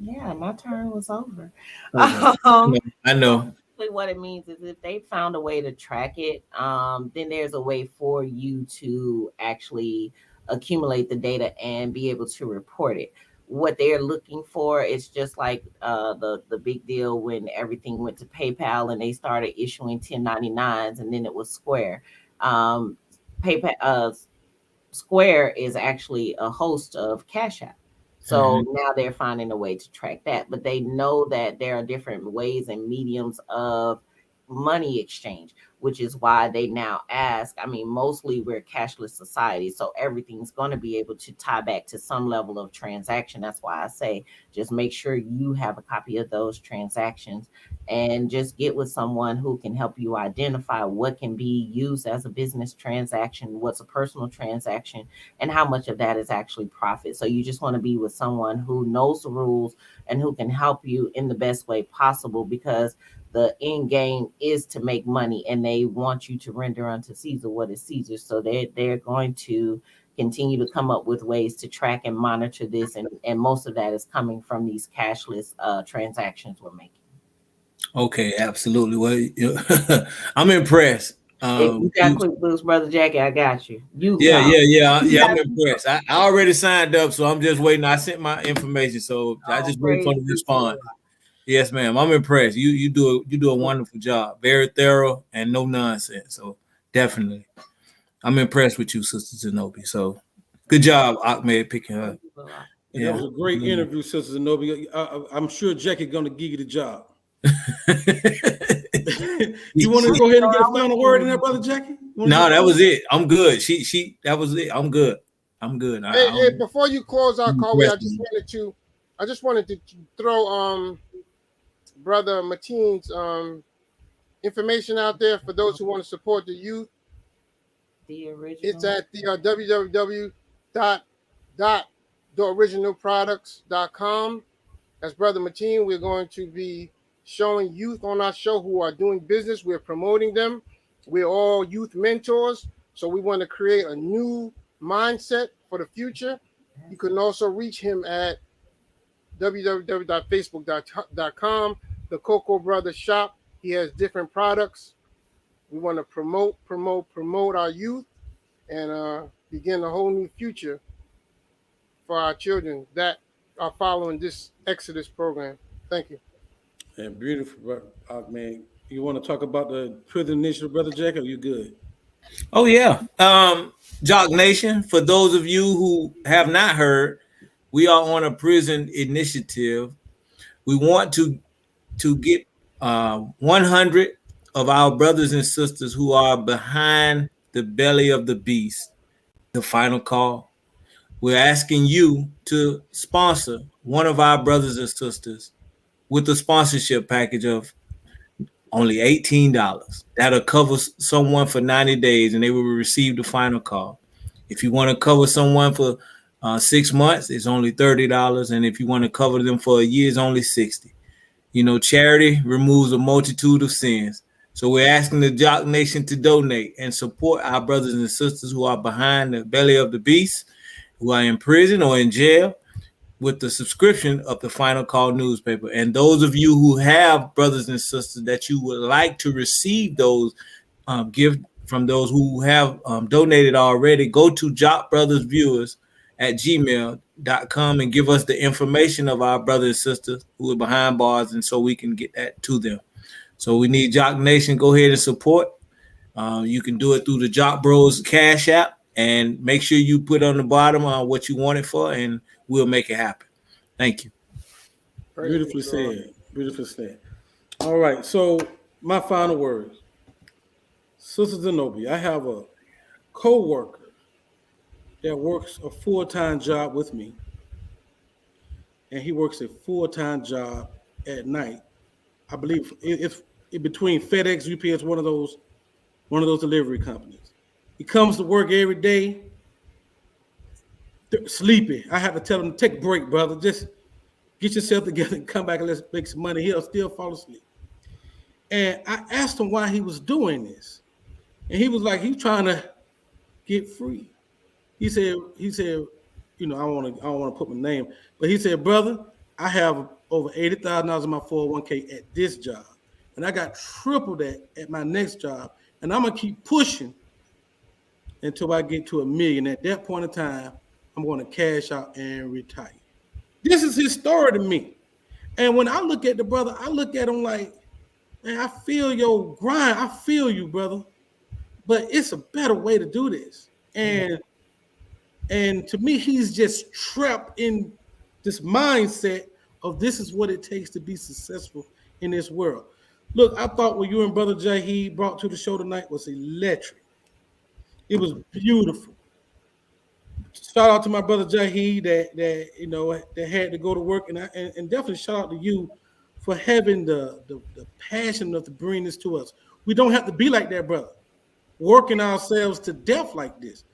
Yeah, my turn was over. Okay. I know. What it means is if they found a way to track it, then there's a way for you to actually accumulate the data and be able to report it. What they're looking for is just like the big deal when everything went to PayPal and they started issuing 1099s, and then it was Square. PayPal Square is actually a host of Cash App. So now they're finding a way to track that, but they know that there are different ways and mediums of money exchange, which is why they now ask. I mean, mostly we're a cashless society, so everything's going to be able to tie back to some level of transaction. That's why I say just make sure you have a copy of those transactions and just get with someone who can help you identify what can be used as a business transaction, what's a personal transaction, and how much of that is actually profit. So you just want to be with someone who knows the rules and who can help you in the best way possible, because the end game is to make money, and they want you to render unto Caesar what is Caesar. So they're going to continue to come up with ways to track and monitor this, and most of that is coming from these cashless transactions we're making. Okay, absolutely. Well, I'm impressed. If you got QuickBooks, Brother Jackie, I got you. I'm impressed. I already signed up, so I'm just waiting. I sent my information, so I just wait for them to respond. Yes, ma'am. I'm impressed. You do a wonderful job. Very thorough and no nonsense. So definitely, I'm impressed with you, Sister Zenobia. So good job, Ahmed, picking her. And that was a great interview, Sister Zenobia. I'm sure Jackie's going to give you the job. You want to go ahead and get a final word in there, Brother Jackie? No, that was it. I'm good. That was it. I'm good. Hey, before you close our call, I just wanted to throw Brother Mateen's information out there for those who want to support the youth. The original. It's at the www.theoriginalproducts.com. As Brother Mateen, we're going to be showing youth on our show who are doing business. We're promoting them. We're all youth mentors. So we want to create a new mindset for the future. You can also reach him at www.facebook.com, the JAKQ Brothers shop. He has different products. We want to promote our youth and begin a whole new future for our children that are following this Exodus program. Thank you. Yeah, beautiful, man. You want to talk about the prison initiative, Brother Jack, or you good? Oh yeah. JAKQ Nation, for those of you who have not heard, we are on a prison initiative. We want to get 100 of our brothers and sisters who are behind the belly of the beast, the final call. We're asking you to sponsor one of our brothers and sisters with a sponsorship package of only $18. That'll cover someone for 90 days and they will receive the final call. If you want to cover someone for 6 months, it's only $30. And if you want to cover them for a year, it's only $60. You know, charity removes a multitude of sins. So we're asking the JAKQ Nation to donate and support our brothers and sisters who are behind the belly of the beast, who are in prison or in jail, with the subscription of the Final Call newspaper. And those of you who have brothers and sisters that you would like to receive those gifts from those who have donated already, go to jakqbrothersviewers@gmail.com and give us the information of our brothers and sisters who are behind bars, and so we can get that to them. So we need JAKQ Nation. Go ahead and support. You can do it through the JAKQ Bros Cash App, and make sure you put on the bottom what you want it for, and we'll make it happen. Thank you. Beautifully said. Beautifully said. All right. So my final words. Sister Zenobia, I have a co-worker that works a full-time job with me. And he works a full-time job at night. I believe it's in between FedEx, UPS, one of those delivery companies. He comes to work every day, sleepy. I have to tell him, take a break, brother. Just get yourself together and come back and let's make some money. He'll still fall asleep. And I asked him why he was doing this. And he was like, he's trying to get free. He said, you know, I don't want to put my name, but he said, brother, I have over $80,000 in my 401k at this job. And I got triple that at my next job. And I'm going to keep pushing until I get to $1 million. At that point in time, I'm going to cash out and retire. This is his story to me. And when I look at the brother, I look at him like, man, I feel your grind. I feel you, brother. But it's a better way to do this. And to me, he's just trapped in this mindset of this is what it takes to be successful in this world. Look, I thought what you and Brother Jaheed brought to the show tonight was electric. It was beautiful. Shout out to my brother Jaheed that you know that had to go to work, and definitely shout out to you for having the passion enough to bring this to us. We don't have to be like that, brother, working ourselves to death like this.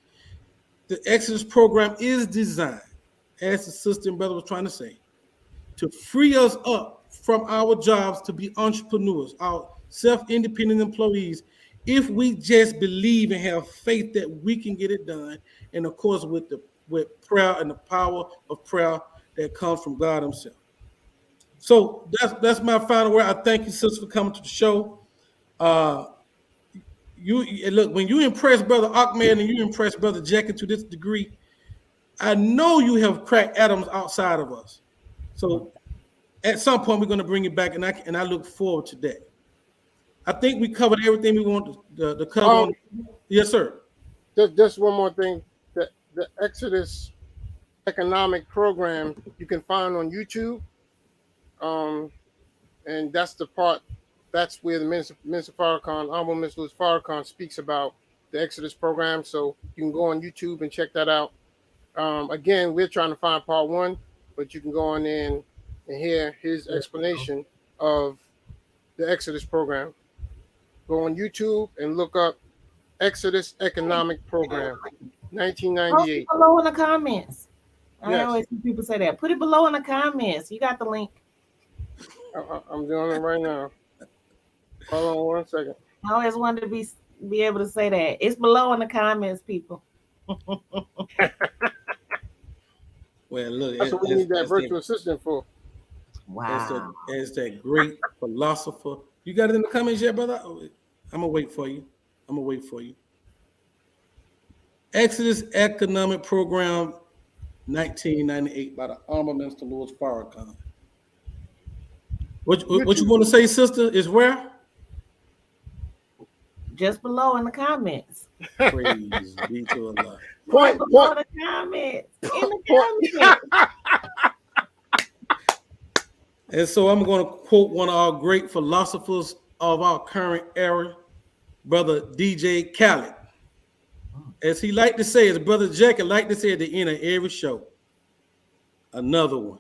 The Exodus program is designed, as the sister and brother was trying to say, to free us up from our jobs to be entrepreneurs, our self-independent employees, if we just believe and have faith that we can get it done, and of course with prayer and the power of prayer that comes from God himself. So that's my final word. I thank you, sister, for coming to the show. You look, when you impress Brother Ahmed and you impress Brother Jack to this degree, I know you have cracked atoms outside of us. So at some point we're going to bring it back, and I look forward to that. I think we covered everything we want to cover. Yes, sir. Just one more thing. The Exodus economic program you can find on YouTube. And that's the part, that's where the Minister Farrakhan, Honorable Minister Louis Farrakhan, speaks about the Exodus program. So you can go on YouTube and check that out. Again, we're trying to find part 1, but you can go on in and hear his explanation of the Exodus program. Go on YouTube and look up Exodus Economic Program, Post it 1998. below in the comments. I Yes. always see people say that. Put it below in the comments. You got the link. I'm doing it right now. Hold on 1 second. I always wanted to be able to say that. It's below in the comments, people. Well, look, That's what we need that virtual assistant for. Wow. It's that great philosopher. You got it in the comments yet, brother? I'm gonna wait for you. Exodus Economic Program, 1998, by the Honorable Minister Louis Farrakhan. What you want to say, sister? Is where? Just below in the comments. Praise be to Allah. Point. Below in the comments. In the comments. And so I'm going to quote one of our great philosophers of our current era, Brother DJ Khaled. As he liked to say, as Brother JAKQ liked to say at the end of every show, another one.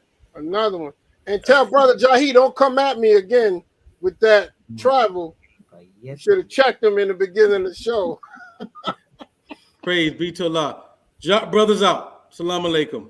And tell Brother Jahi, don't come at me again with that travel. Yes, Should have checked him in the beginning of the show. Praise be to Allah. JAKQ Brothers out. Assalamu alaikum.